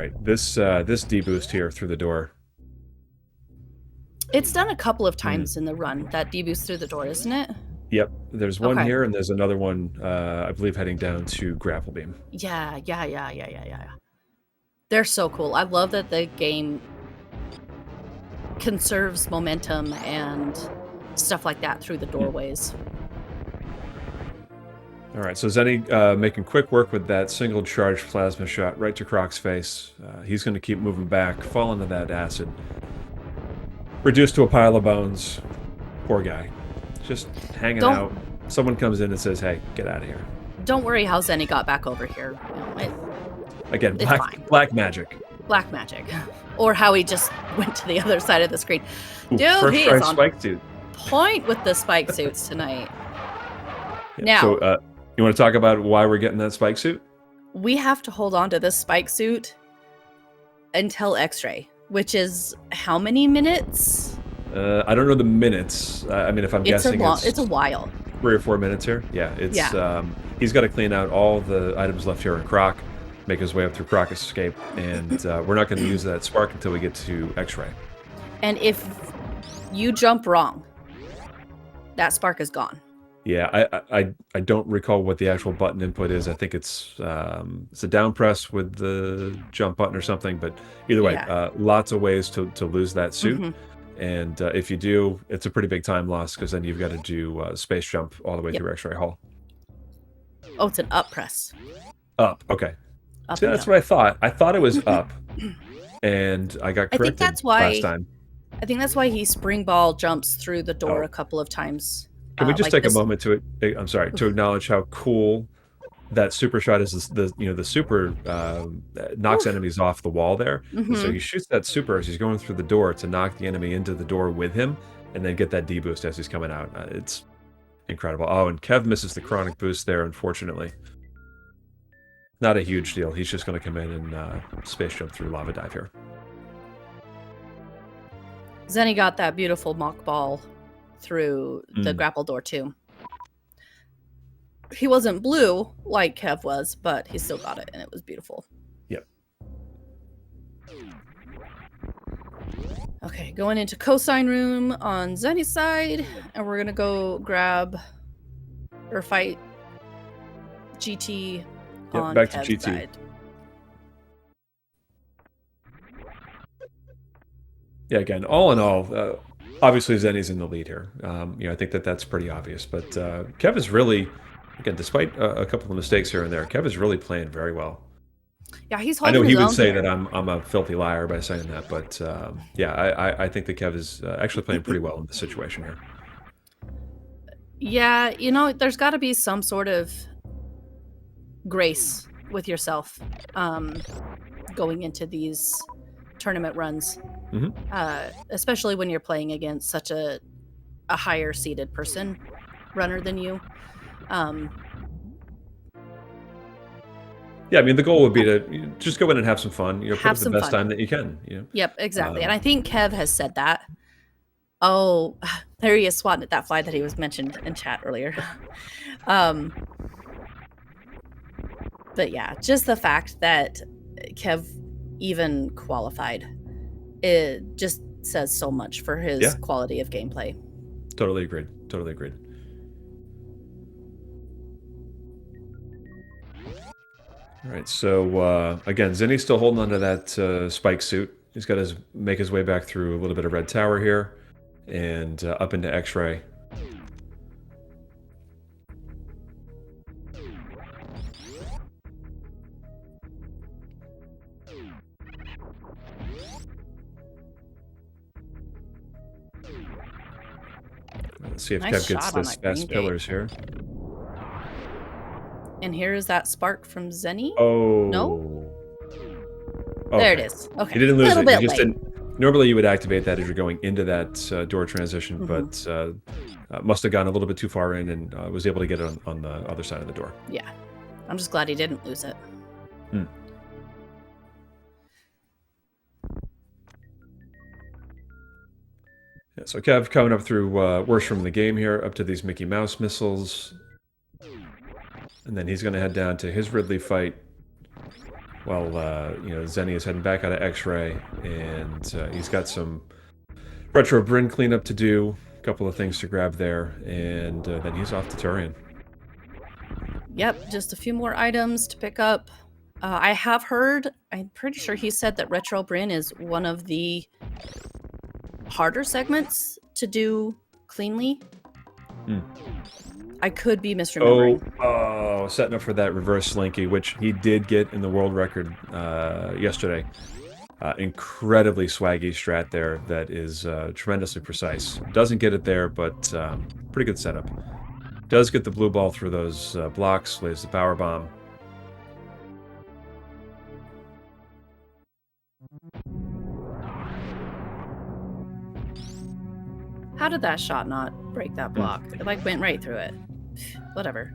right, this deboost here through the door. It's done a couple of times in the run, that deboost through the door, isn't it? Yep, there's one Okay. here, and there's another one, I believe, heading down to Grapple Beam. Yeah. They're so cool. I love that the game conserves momentum and stuff like that through the doorways. All right, so Zeni making quick work with that single charge plasma shot right to Croc's face. He's going to keep moving back, fall into that acid. Reduced to a pile of bones. Poor guy. Just hanging out. Someone comes in and says, hey, get out of here. Don't worry how Zeni got back over here. Again, it's fine. black magic. Black magic. Or how he just went to the other side of the screen. Ooh, Dude, first he try is on spike suit. point with the spike suits tonight. Yeah, Now, so, you want to talk about why we're getting that spike suit? we have to hold on to this spike suit until X-ray, which is how many minutes? I don't know the minutes. I mean, if I'm guessing, it's a while. 3 or 4 minutes here. Yeah, it's he's got to clean out all the items left here in Croc, make his way up through Croc's escape, and we're not going to use that spark until we get to X-ray. And if you jump wrong, that spark is gone. Yeah, I don't recall what the actual button input is. I think it's a down press with the jump button or something. But either way, lots of ways to lose that suit. And if you do, it's a pretty big time loss because then you've got to do space jump all the way through X-ray Hall. Oh, it's an up press. Up, okay. Up See, that's what I thought. I thought it was up, and I got corrected last time. I think that's why he spring ball jumps through the door a couple of times. Can we just take a moment to acknowledge how cool that super shot is? The super knocks enemies off the wall there. And so he shoots that super as he's going through the door to knock the enemy into the door with him, and then get that D-boost as he's coming out. It's incredible. Oh, and Kev misses the chronic boost there, unfortunately. Not a huge deal. He's just going to come in and space jump through Lava Dive here. Zeni got that beautiful mock ball through the grapple door too. He wasn't blue like Kev was, but he still got it, and it was beautiful. Yep. Okay, going into cosine room on Zeni's side, and we're gonna go grab or fight GT on back Kev's to GT. side. Yeah, again, all in all, obviously Zeni's in the lead here. I think that's pretty obvious. But Kev is really, again, despite a couple of mistakes here and there, Kev is really playing very well. Yeah, he's I holding know he his would own say here. that I'm a filthy liar by saying that, but I think that Kev is actually playing pretty well in this situation here. Yeah, there's got to be some sort of grace with yourself going into these tournament runs, especially when you're playing against such a higher seeded runner than you. Yeah, I mean, the goal would be to just go in and have some fun. Put up the best fun. time that you can. Yep, exactly. And I think Kev has said that. Oh, there he is swatting at that fly that he was mentioned in chat earlier. But yeah, just the fact that Kev even qualified, it just says so much for his quality of gameplay. Totally agreed. Totally agreed. All right, so again, Zeni's still holding onto that spike suit. He's got to make his way back through a little bit of red tower here, and up into X-ray. Let's see if Nice Kev gets shot on this that fast green pillars here. And here is that spark from Zeni. Oh. No? Okay. There it is. Okay. He didn't lose Little it. bit He just late. didn't. Normally, you would activate that as you're going into that door transition, but must have gone a little bit too far in and was able to get it on the other side of the door. Yeah. I'm just glad he didn't lose it. Yeah, so Kev coming up through worst room in the game here, up to these Mickey Mouse missiles. And then he's going to head down to his Ridley fight. while Zeni is heading back out of X-Ray, and he's got some retro Bryn cleanup to do, a couple of things to grab there, and then he's off to Turian. Yep, just a few more items to pick up. I have heard, I'm pretty sure he said that Retro Bryn is one of the harder segments to do cleanly. I could be misremembering. Oh, setting up for that reverse slinky, which he did get in the world record yesterday. Incredibly swaggy strat there that is tremendously precise. Doesn't get it there, but pretty good setup. Does get the blue ball through those blocks, lays the power bomb. How did that shot not break that block? It like went right through it. Whatever.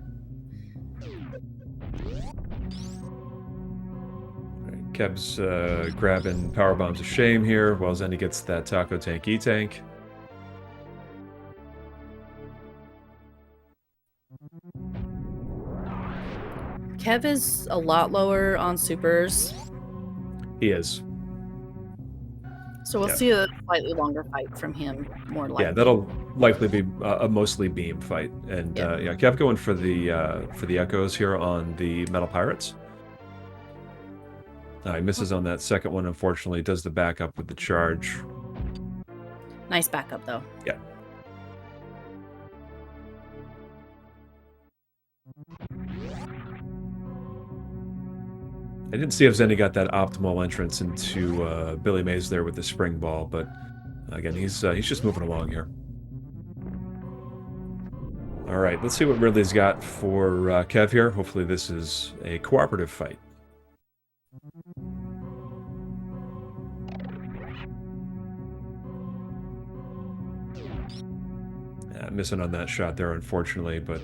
Right, Kev's grabbing power bombs of shame here, while Zeni gets that taco tank E-tank. Kev is a lot lower on supers. He is. So we'll see a slightly longer fight from him, more likely. Yeah, that'll likely be a mostly beam fight, and Kev going for the echoes here on the Metal Pirates. He misses on that second one, unfortunately. Does the backup with the charge. Nice backup, though. Yeah. I didn't see if Zeni got that optimal entrance into Billy Mays there with the spring ball, but again, he's just moving along here. All right, let's see what Ridley's got for Kev here. Hopefully this is a cooperative fight. Missing on that shot there, unfortunately, but...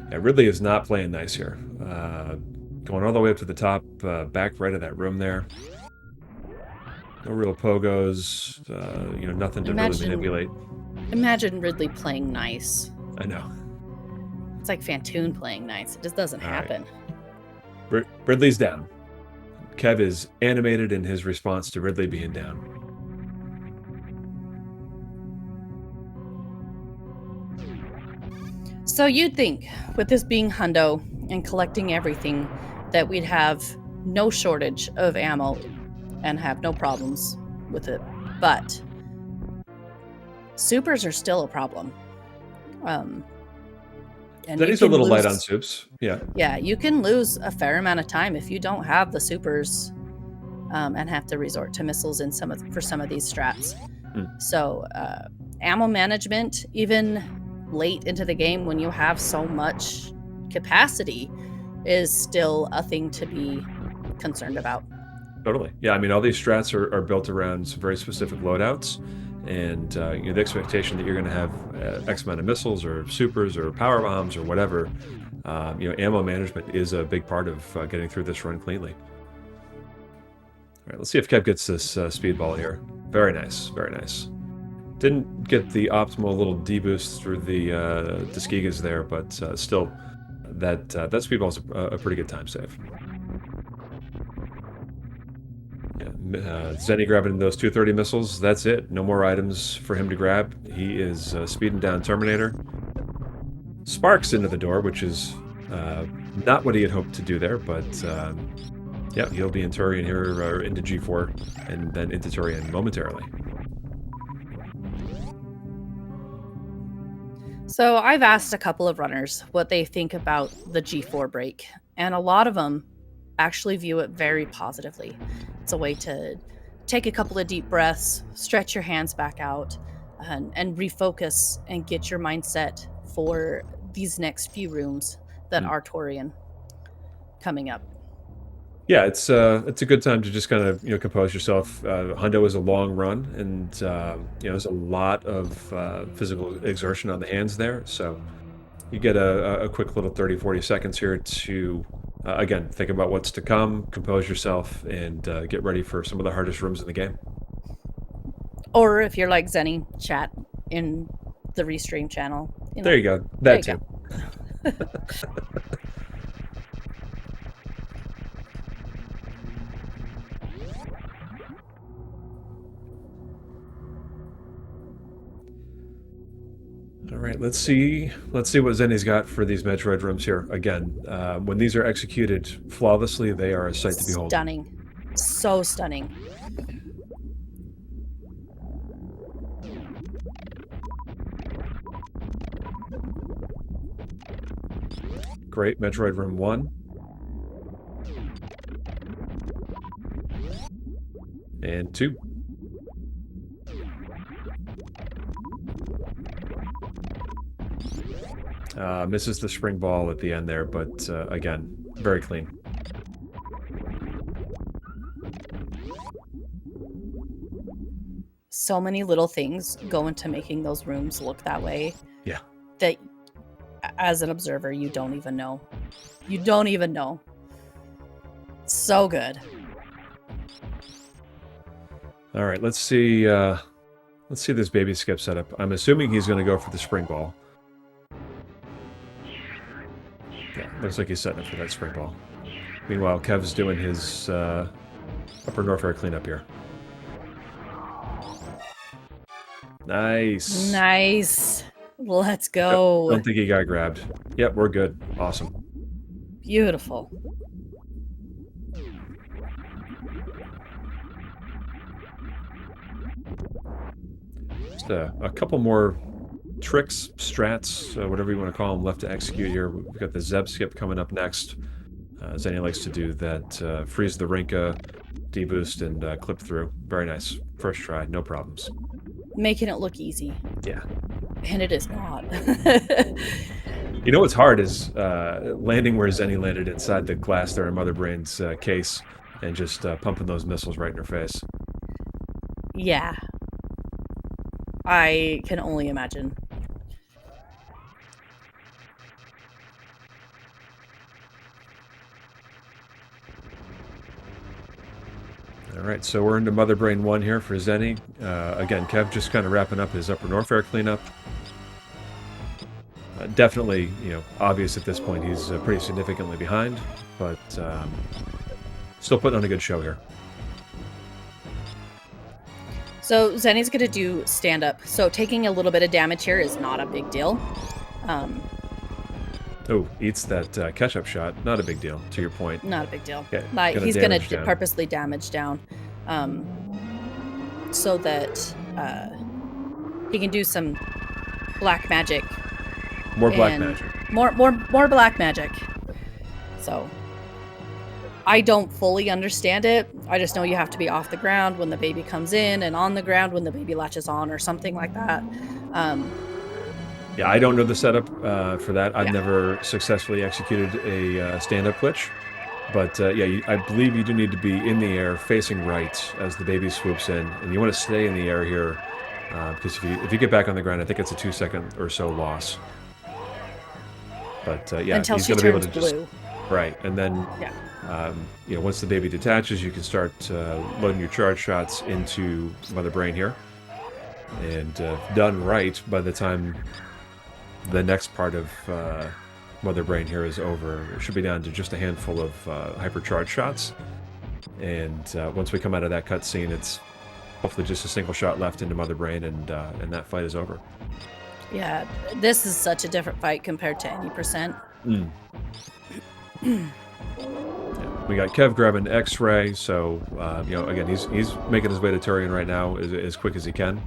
Yeah, Ridley is not playing nice here. Going all the way up to the top, back right of that room there. No real pogos, nothing to really manipulate. Imagine Ridley playing nice. I know. It's like Fantoon playing nice. It just doesn't happen. Right. Ridley's down. Kev is animated in his response to Ridley being down. So you'd think, with this being hundo and collecting everything, that we'd have no shortage of ammo and have no problems with it. But supers are still a problem. And that is a little light on soups. Yeah. Yeah, you can lose a fair amount of time if you don't have the supers and have to resort to missiles in for some of these strats. So ammo management, even late into the game when you have so much capacity, is still a thing to be concerned about. Totally. Yeah, I mean, all these strats are built around some very specific loadouts, and the expectation that you're going to have X amount of missiles or supers or power bombs or whatever, ammo management is a big part of getting through this run cleanly. All right, let's see if Kev gets this speedball here. Very nice, very nice. Didn't get the optimal little deboost through the Tuskegee there, but still, that speedball's a pretty good time save. Yeah, Zeni grabbing those 230 missiles. That's it. No more items for him to grab. He is speeding down Terminator. Sparks into the door, which is not what he had hoped to do there, but yeah, he'll be in Turian here, or into G4, and then into Turian momentarily. So I've asked a couple of runners what they think about the G4 break, and a lot of them actually view it very positively. It's a way to take a couple of deep breaths, stretch your hands back out, and refocus and get your mindset for these next few rooms that are Turian coming up. Yeah, it's a good time to just kind of compose yourself. Hundo is a long run, and there's a lot of physical exertion on the hands there. So you get a quick little 30-40 seconds here to again think about what's to come, compose yourself, and get ready for some of the hardest rooms in the game. Or if you're like Zeni, chat in the restream channel. You know? There you go. There That you too. All right, let's see what Zeni's got for these Metroid rooms here. Again, when these are executed flawlessly, they are a sight to behold. Stunning. So stunning. Great, Metroid Room 1. And 2. Misses the spring ball at the end there, but again, very clean. So many little things go into making those rooms look that way. Yeah. That as an observer, you don't even know. You don't even know. So good. All right, let's see this baby skip setup. I'm assuming he's going to go for the spring ball. Yeah, looks like he's setting up for that spring ball. Meanwhile, Kev's doing his upper north air cleanup here. Nice. Nice. Let's go. Don't think he got grabbed. Yep, we're good. Awesome. Beautiful. Just a couple more tricks, strats, whatever you want to call them, left to execute here. We've got the Zeb skip coming up next. Zeni likes to do that freeze the Rinka, deboost, and clip through. Very nice. First try, no problems. Making it look easy. Yeah. And it is not. You know what's hard is landing where Zeni landed inside the glass there in Mother Brain's case and just pumping those missiles right in her face. Yeah. I can only imagine. All right, so we're into Mother Brain 1 here for Zeni. Again, Kev just kind of wrapping up his upper north air cleanup. Definitely, obvious at this point he's pretty significantly behind, but still putting on a good show here. So Zeni's going to do stand-up. So taking a little bit of damage here is not a big deal. Oh, eats that catch-up shot. Not a big deal, to your point. Not a big deal. Okay, He's going to purposely damage down so that he can do some black magic. More black magic. More black magic. So I don't fully understand it. I just know you have to be off the ground when the baby comes in and on the ground when the baby latches on or something like that. Yeah, I don't know the setup for that. I've never successfully executed a stand-up glitch. But yeah, I believe you do need to be in the air facing right as the baby swoops in. And you want to stay in the air here because if you get back on the ground, I think it's a 2-second or so loss. But yeah, until he's she going to be able turns to blue. just... Right, and then once the baby detaches, you can start loading your charge shots into Mother Brain here. And done right, by the time the next part of Mother Brain here is over, it should be down to just a handful of hypercharge shots. And once we come out of that cutscene, it's hopefully just a single shot left into Mother Brain, and that fight is over. Yeah, this is such a different fight compared to any percent. Yeah, we got Kev grabbing X-Ray, so again, he's making his way to Turian right now as quick as he can.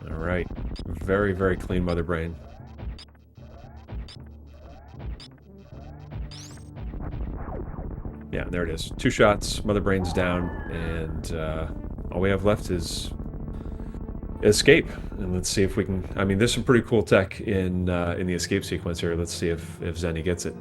All right, very, very clean Mother Brain. Yeah, there it is. 2 shots, Mother Brain's down, and all we have left is escape. And let's see if we can... I mean, there's some pretty cool tech in the escape sequence here. Let's see if Zeni gets it.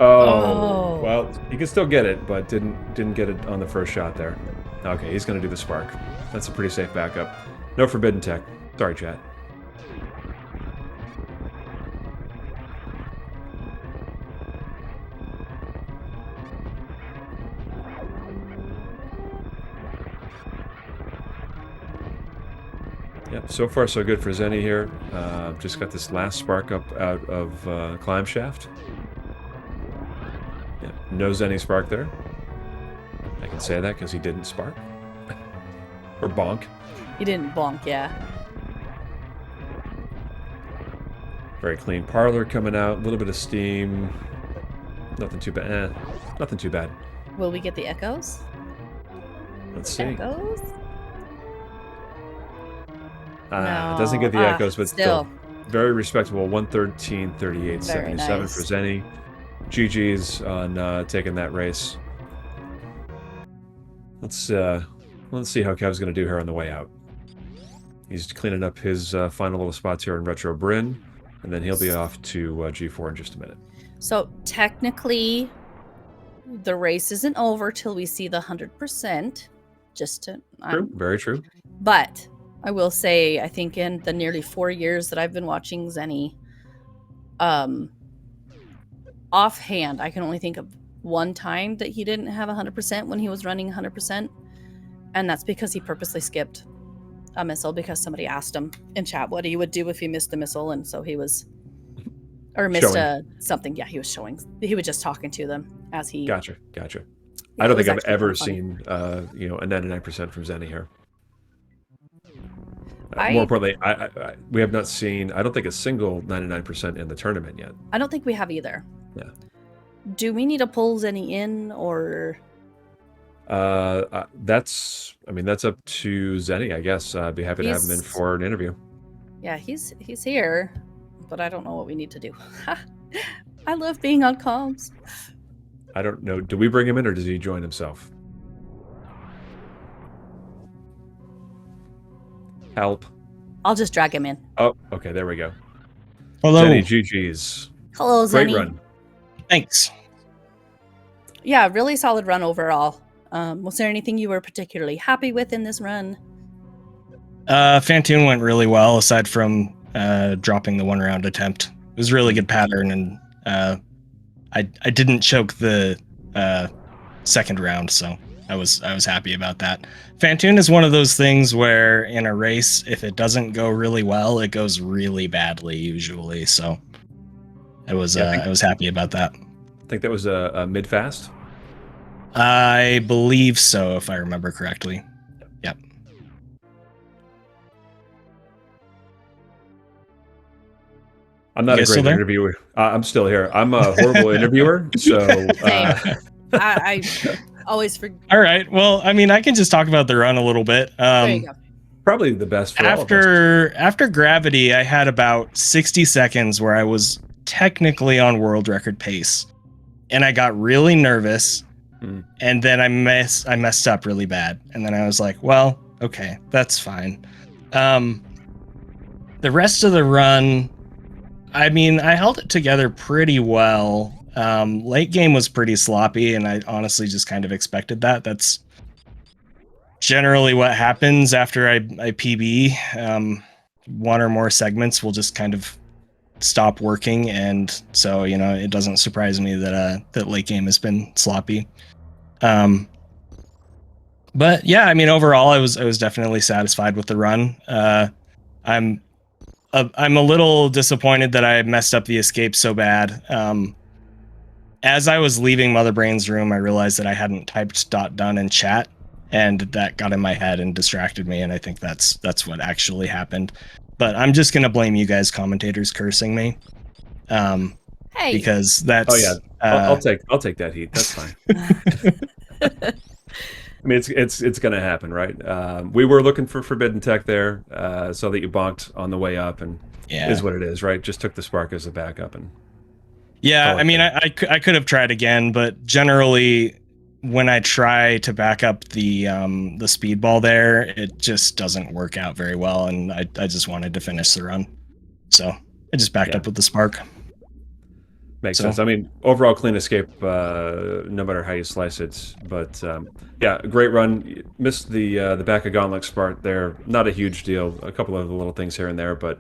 Oh, well, he can still get it, but didn't get it on the first shot there. Okay, he's going to do the spark. That's a pretty safe backup. No forbidden tech. Sorry, chat. Yep, so far so good for Zeni here. Just got this last spark up out of climb shaft. Yeah, no Zeni spark there. I can say that because he didn't spark. Or bonk. He didn't bonk, yeah. Very clean parlor coming out. A little bit of steam. Nothing too bad. Nothing too bad. Will we get the echoes? Let's see. Echoes? It doesn't get the echoes, but still. Very respectable. 113, 38, Very 77 nice. for Zeni. GG's on taking that race. Let's see how Kev's going to do here on the way out. He's cleaning up his final little spots here in Retro Bryn, and then he'll be off to G4 in just a minute. So technically, the race isn't over till we see the 100%. True, very true. But I will say, I think in the nearly 4 years that I've been watching Zeni, offhand, I can only think of one time that he didn't have 100% when he was running 100%. And that's because he purposely skipped a missile because somebody asked him in chat what he would do if he missed a missile. And so he was, or missed something. Yeah, he was showing, he was just talking to them as he. Gotcha. I don't think I've ever seen, a 99% from Zeni here. More importantly, we have not seen, I don't think, a single 99% in the tournament yet. I don't think we have either. Yeah. Do we need to pull Zeni in, or? That's up to Zeni, I guess. I'd be happy to have him in for an interview. Yeah, he's here, but I don't know what we need to do. I love being on comms. I don't know. Do we bring him in, or does he join himself? Help. I'll just drag him in. Oh, okay, there we go. Hello. Zeni, GG's. Hello, Zeni. Great run. Thanks. Yeah, really solid run overall. Was there anything you were particularly happy with in this run? Fantoon went really well, aside from dropping the 1-round attempt. It was a really good pattern, and I didn't choke the second round, so I was happy about that. Fantoon is one of those things where in a race, if it doesn't go really well, it goes really badly usually. So I was happy about that. I think that was a mid-fast. I believe so, if I remember correctly. Yep. I'm not a great interviewer. I'm still here. I'm a horrible interviewer, so I always forget. All right. Well, I mean, I can just talk about the run a little bit. There you go. Probably the best for all of us. After Gravity, I had about 60 seconds where I was technically on world record pace, and I got really nervous, and then I messed up really bad, and then I was like, well, okay, that's fine. The rest of the run, I mean, I held it together pretty well. Late game was pretty sloppy, and I honestly just kind of expected that. That's generally what happens after I PB. One or more segments will just kind of stop working, and so it doesn't surprise me that late game has been sloppy. But yeah, I mean, overall, I was definitely satisfied with the run. I'm a little disappointed that I messed up the escape so bad. As I was leaving Mother Brain's room, I realized that I hadn't typed .done in chat, and that got in my head and distracted me, and I think that's what actually happened. But I'm just gonna blame you guys commentators cursing me. Hey, because that's... Oh yeah, I'll take that heat. That's fine. I mean, it's gonna happen, right? We were looking for forbidden tech there, so that you bonked on the way up, and is what it is, right? Just took the spark as a backup, and I mean, I could have tried again, but generally, when I try to back up the speedball there, it just doesn't work out very well, and I just wanted to finish the run, so I just backed up with the spark. Makes So- sense. I mean, overall clean escape, no matter how you slice it. But yeah, great run. Missed the back of Gauntlet's part there. Not a huge deal. A couple of little things here and there, but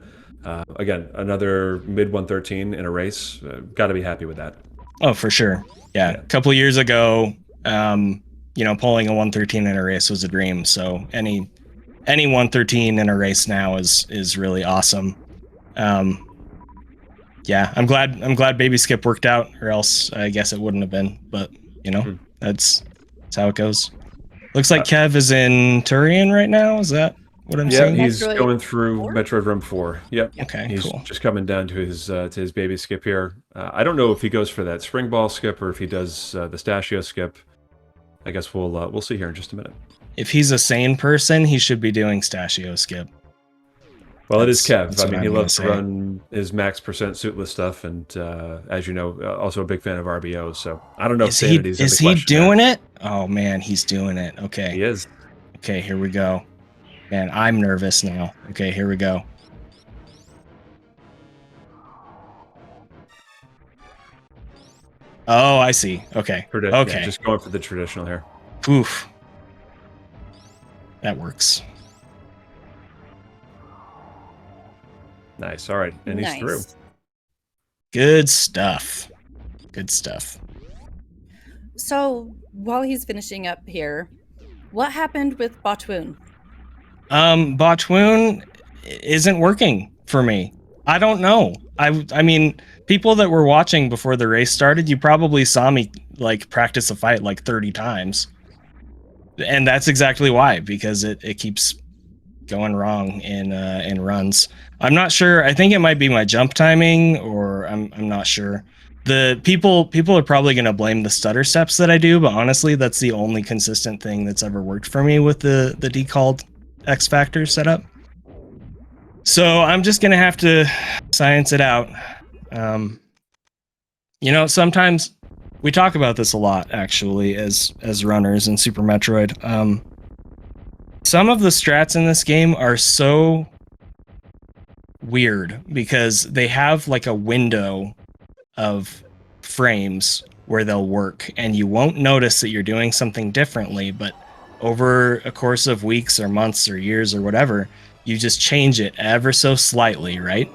again, another mid 113 in a race. Got to be happy with that. Oh, for sure. Yeah. Yeah. A couple of years ago, pulling a 113 in a race was a dream. So any 113 in a race now is really awesome. Yeah, I'm glad Baby Skip worked out, or else I guess it wouldn't have been. But that's how it goes. Looks like Kev is in Turian right now. Is that what I'm Yeah, seeing? he's Metroid going through 4? Metroid Run 4. Yep. Okay, He's cool. just coming down to his Baby Skip here. I don't know if he goes for that Spring Ball skip or if he does the Stachio skip. I guess we'll see here in just a minute. If he's a sane person, he should be doing Stachio skip. Well, it is That's Kev. I what mean, I'm he gonna loves to say. run his max percent suitless stuff, and as you know, also a big fan of RBOs. So I don't know if sanity's in the Is he question doing it? Oh man, he's doing it. there. Okay. He is. Okay, here we go. Man, I'm nervous now. Okay, here we go. Oh, I see. Okay. Yeah, Okay. just going for the traditional here. Oof. That works. Nice. All right, and he's through. Good stuff. Good stuff. So while he's finishing up here, what happened with Botwoon? Botwoon isn't working for me. I don't know. I mean, people that were watching before the race started, you probably saw me like practice a fight like 30 times. And that's exactly why, because it keeps going wrong in runs. I'm not sure. I think it might be my jump timing, or I'm not sure. The people are probably going to blame the stutter steps that I do, but honestly, that's the only consistent thing that's ever worked for me with the decalled X Factor setup. So I'm just going to have to science it out. Sometimes we talk about this a lot, actually, as runners in Super Metroid. Some of the strats in this game are so weird because they have like a window of frames where they'll work, and you won't notice that you're doing something differently, but over a course of weeks or months or years or whatever, you just change it ever so slightly, right?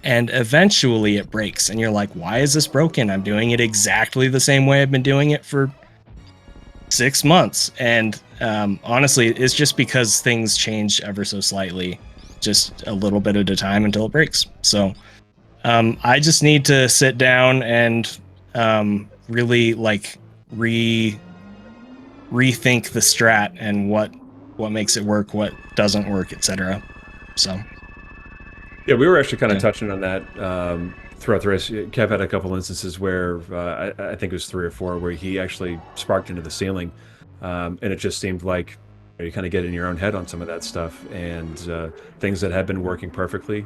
And eventually it breaks, and you're like, why is this broken? I'm doing it exactly the same way I've been doing it for 6 months. And honestly, it's just because things change ever so slightly, just a little bit at a time until it breaks. So I just need to sit down and really like rethink the strat and what makes it work, what doesn't work, etc. So Yeah, we were actually kind of touching on that throughout the race. Kev had a couple instances where I think it was 3 or 4 where he actually sparked into the ceiling, and it just seemed like you kind of get in your own head on some of that stuff, and things that had been working perfectly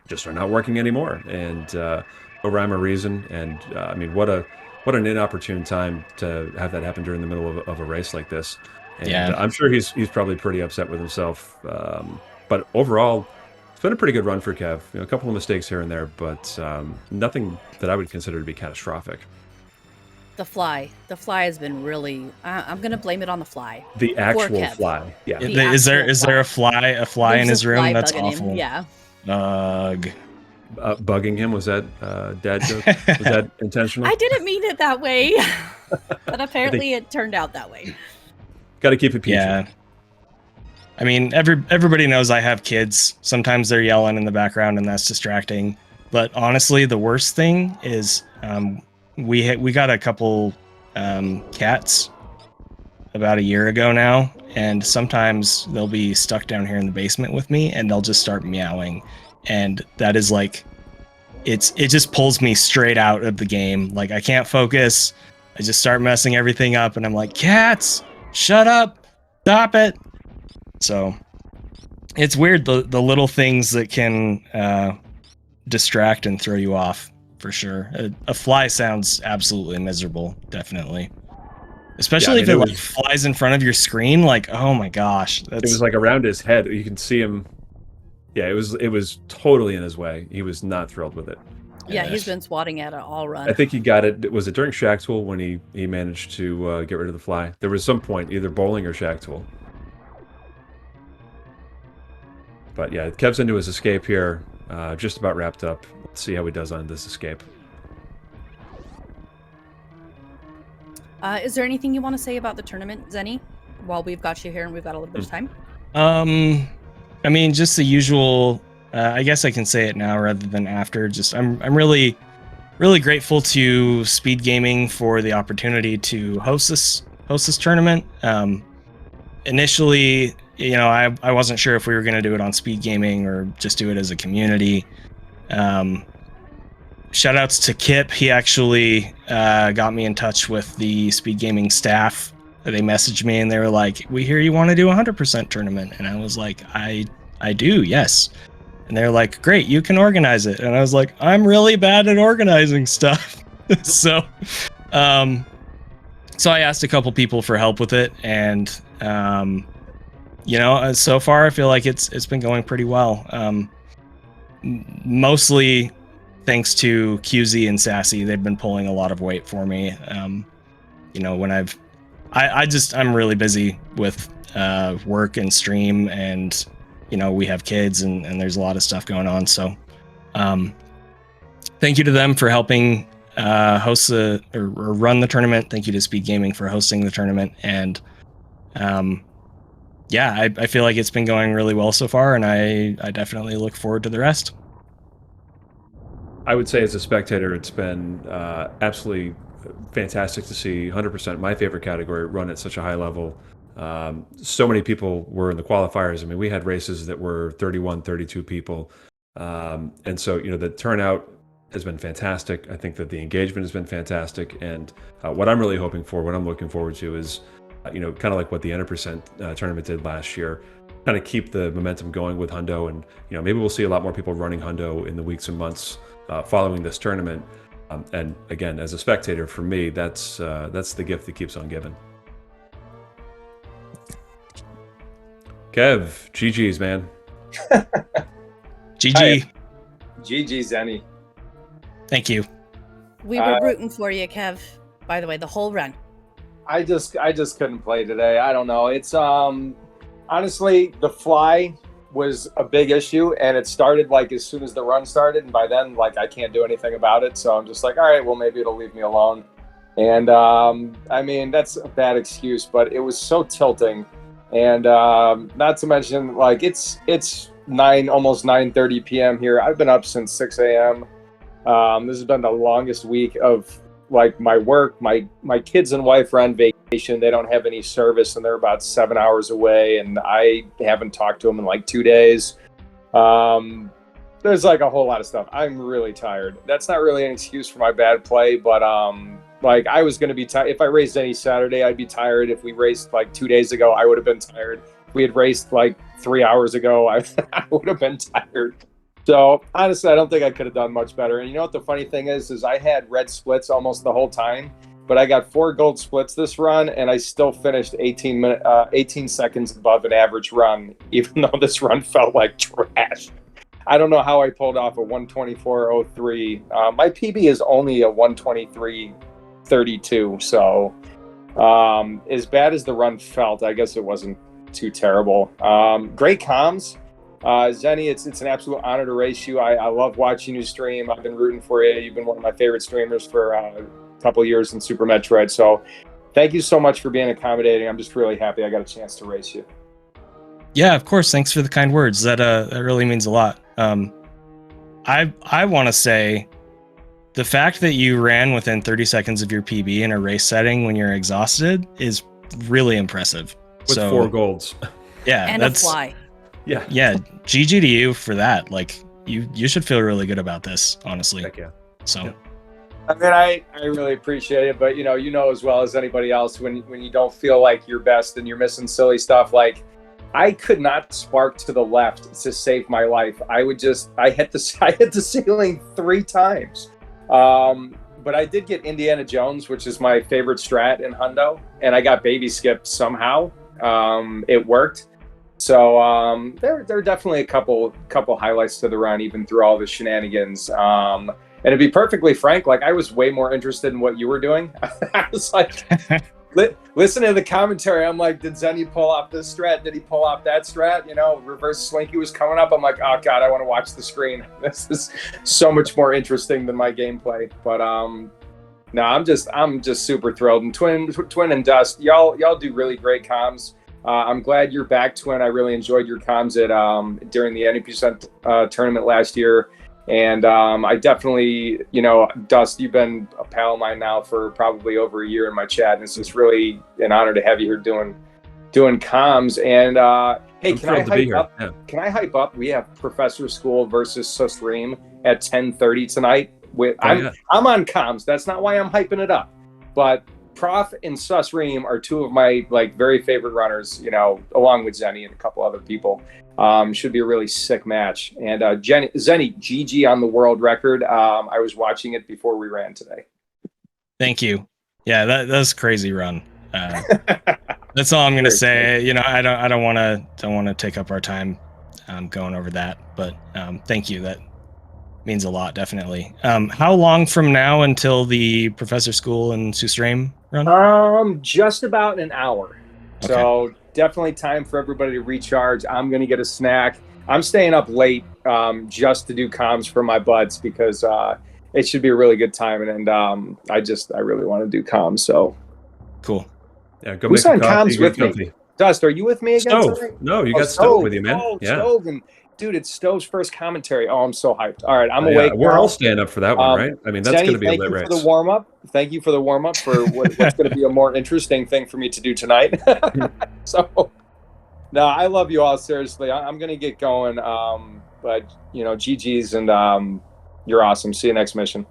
just are not working anymore. And no rhyme or reason. And I mean, what an inopportune time to have that happen during the middle of a race like this. And Yeah. I'm sure he's probably pretty upset with himself. But overall, it's been a pretty good run for Kev. A couple of mistakes here and there, but nothing that I would consider to be catastrophic. The fly has been really. I'm gonna blame it on the fly. The actual Kev. fly, yeah. The is there actual a fly There's in his a room? fly That's bugging awful. him. Yeah. Ugh. Bugging him, was that dad joke? Was that intentional? I didn't mean it that way, but apparently it turned out that way. Got to keep it PG. Yeah. I mean, everybody knows I have kids. Sometimes they're yelling in the background, and that's distracting. But honestly, the worst thing is we got a couple cats about a year ago now, and sometimes they'll be stuck down here in the basement with me, and they'll just start meowing, and that is like, it just pulls me straight out of the game. Like, I can't focus. I just start messing everything up, and I'm like, cats, shut up, stop it. So it's weird, the little things that can distract and throw you off, for sure. A fly sounds absolutely miserable, definitely. Especially if it like flies in front of your screen, like, oh my gosh. It was like around his head. You can see him. Yeah, it was totally in his way. He was not thrilled with it. Yeah, he's been swatting at it all run. I think he got it. Was it during Shack Tool when he managed to get rid of the fly? There was some point, either bowling or Shack Tool. But yeah, Kev's into his escape here. Just about wrapped up. Let's see how he does on this escape. Is there anything you want to say about the tournament, Zenny? While we've got you here and we've got a little bit of time. I mean, just the usual. I guess I can say it now rather than after. Just I'm really grateful to Speedgaming for the opportunity to host this tournament. Initially, you know, I wasn't sure if we were going to do it on Speedgaming or just do it as a community. Shout outs to Kip. He actually got me in touch with the Speedgaming staff. They messaged me and they were like, "We hear you want to do a 100% tournament." And I was like, I do, yes. And they're like, "Great, you can organize it." And I was like, "I'm really bad at organizing stuff." So I asked a couple people for help with it, and you know, so far I feel like it's been going pretty well. Mostly thanks to QZ and Sassy. They've been pulling a lot of weight for me. You know, when I'm really busy with work and stream, and you know, we have kids and there's a lot of stuff going on. So thank you to them for helping host or run the tournament. Thank you to Speedgaming for hosting the tournament. And yeah, I feel like it's been going really well so far, and I definitely look forward to the rest. I would say as a spectator, it's been absolutely fantastic to see 100%, my favorite category, run at such a high level. So many people were in the qualifiers. I mean, we had races that were 31, 32 people. And so, you know, the turnout has been fantastic. I think that the engagement has been fantastic. And what I'm really hoping for, what I'm looking forward to is, you know, kind of like what the 100% tournament did last year, kind of keep the momentum going with Hundo. And, you know, maybe we'll see a lot more people running Hundo in the weeks and months following this tournament. And again, as a spectator, for me, that's the gift that keeps on giving. Kev, GG's, man. GG. Hi. GG, Zenny. Thank you. We were rooting for you, Kev. By the way, the whole run. I just couldn't play today. I don't know. It's honestly, the fly was a big issue, and it started like as soon as the run started, and by then, like, I can't do anything about it. So I'm just like, all right, well, maybe it'll leave me alone. And I mean, that's a bad excuse, but it was so tilting. And not to mention, like, it's almost 9:30 p.m. here. I've been up since 6 a.m. This has been the longest week of like my work. My kids and wife are on vacation. They don't have any service, and they're about 7 hours away, and I haven't talked to them in like 2 days. There's like a whole lot of stuff. I'm really tired. That's not really an excuse for my bad play, but like, I was going to be tired. If I raced any Saturday, I'd be tired. If we raced like 2 days ago, I would have been tired. If we had raced like 3 hours ago, I would have been tired. So honestly, I don't think I could have done much better. And you know what the funny thing is I had red splits almost the whole time, but I got 4 gold splits this run, and I still finished 18 seconds above an average run, even though this run felt like trash. I don't know how I pulled off a 124.03. My PB is only a 123.32. So as bad as the run felt, I guess it wasn't too terrible. Great comms. Zenny, it's an absolute honor to race you. I love watching you stream. I've been rooting for you. You've been one of my favorite streamers for a couple of years in Super Metroid. So thank you so much for being accommodating. I'm just really happy I got a chance to race you. Yeah, of course. Thanks for the kind words. That really means a lot. I want to say the fact that you ran within 30 seconds of your PB in a race setting when you're exhausted is really impressive. With 4 golds. Yeah, and a fly. Yeah. GG to you for that. Like, you should feel really good about this, honestly. Heck yeah. So. Yeah. I mean, I really appreciate it, but you know as well as anybody else, when you don't feel like your best and you're missing silly stuff, like, I could not spark to the left to save my life. I hit the ceiling 3 times. But I did get Indiana Jones, which is my favorite strat in Hundo, and I got baby skipped somehow. It worked. So there are definitely a couple highlights to the run, even through all the shenanigans. And to be perfectly frank, like I was way more interested in what you were doing. I was like, listening to the commentary, I'm like, did Zeni pull off this strat? Did he pull off that strat? You know, reverse slinky was coming up. I'm like, oh God, I want to watch the screen. This is so much more interesting than my gameplay. But no, I'm just super thrilled. And Twin and Dust, y'all do really great comms. I'm glad you're back, Twin. I really enjoyed your comms at during the NEP tournament last year. And I definitely, you know, Dust, you've been a pal of mine now for probably over a year in my chat, and it's just really an honor to have you here doing comms. And hey, can I hype up? Yeah. Can I hype up? We have Professor School versus SGLIVE at 10:30 tonight. I'm on comms. That's not why I'm hyping it up, but Prof and SGLIVE are two of my like very favorite runners. You know, along with Zeni and a couple other people. Should be a really sick match. And Zeni, GG on the world record. I was watching it before we ran today. Thank you. Yeah, that's a crazy run. That's all I'm gonna say. You know, I don't want to take up our time going over that. But thank you. That means a lot, definitely. How long from now until the Professor School and SGLIVE run? Just about an hour. Okay. So definitely time for everybody to recharge. I'm going to get a snack. I'm staying up late just to do comms for my buds because it should be a really good time. And I really want to do comms. So cool. Yeah, go Who's make on comms with coffee. me? Dust, are you with me again? Stove. No, you got Stove with you, man. Stove. And dude, it's Stove's first commentary. Oh, I'm so hyped. All right, I'm awake. We're all staying up for that one, right? I mean, that's going to be a lit race. Thank you for the warm-up. Thank you for the warm-up for what's going to be a more interesting thing for me to do tonight. So, no, I love you all, seriously. I'm going to get going. But, you know, GG's, and you're awesome. See you next mission.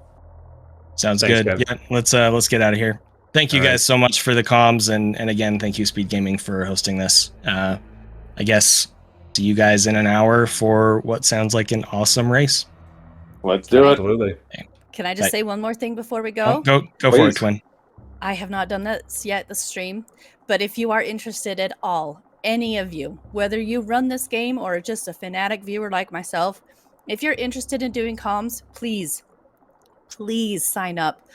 Sounds good. Kevin. Yeah, let's get out of here. Thank you guys so much for the comms, and again, thank you Speedgaming for hosting this. I guess see you guys in an hour for what sounds like an awesome race. Let's do it. Absolutely. Can I just say one more thing before we go? Go for it, Twin. I have not done this yet, the stream, but if you are interested at all, any of you, whether you run this game or just a fanatic viewer like myself, if you're interested in doing comms, please sign up.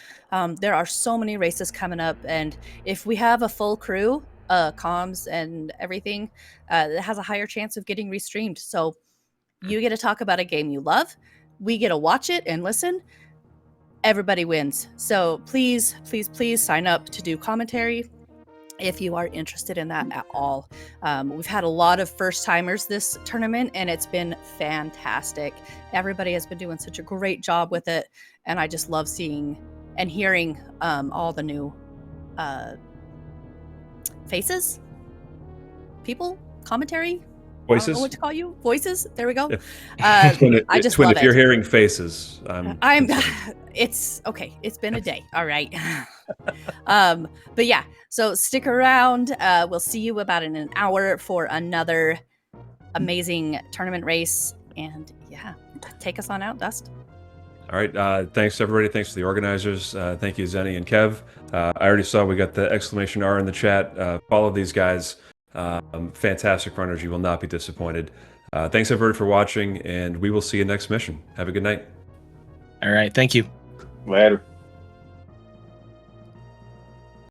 There are so many races coming up, and if we have a full crew, comms and everything, it has a higher chance of getting restreamed. So you get to talk about a game you love, we get to watch it and listen. Everybody wins. So please sign up to do commentary if you are interested in that at all. We've had a lot of first timers this tournament, and it's been fantastic. Everybody has been doing such a great job with it, and I just love seeing and hearing all the new faces, people, commentary. Voices. I don't know what to call you. Voices. There we go. Twin, I just Twin, love if you're hearing faces, I'm. It's okay. It's been a day. All right. But yeah. So stick around. We'll see you about in an hour for another amazing tournament race. And yeah, take us on out, Dust. All right. Thanks everybody. Thanks to the organizers. Thank you, Zeni and Kev. I already saw we got the exclamation R in the chat. Follow these guys. Fantastic runners. You will not be disappointed. Thanks everybody for watching, and we will see you next mission. Have a good night. All right. Thank you. Later.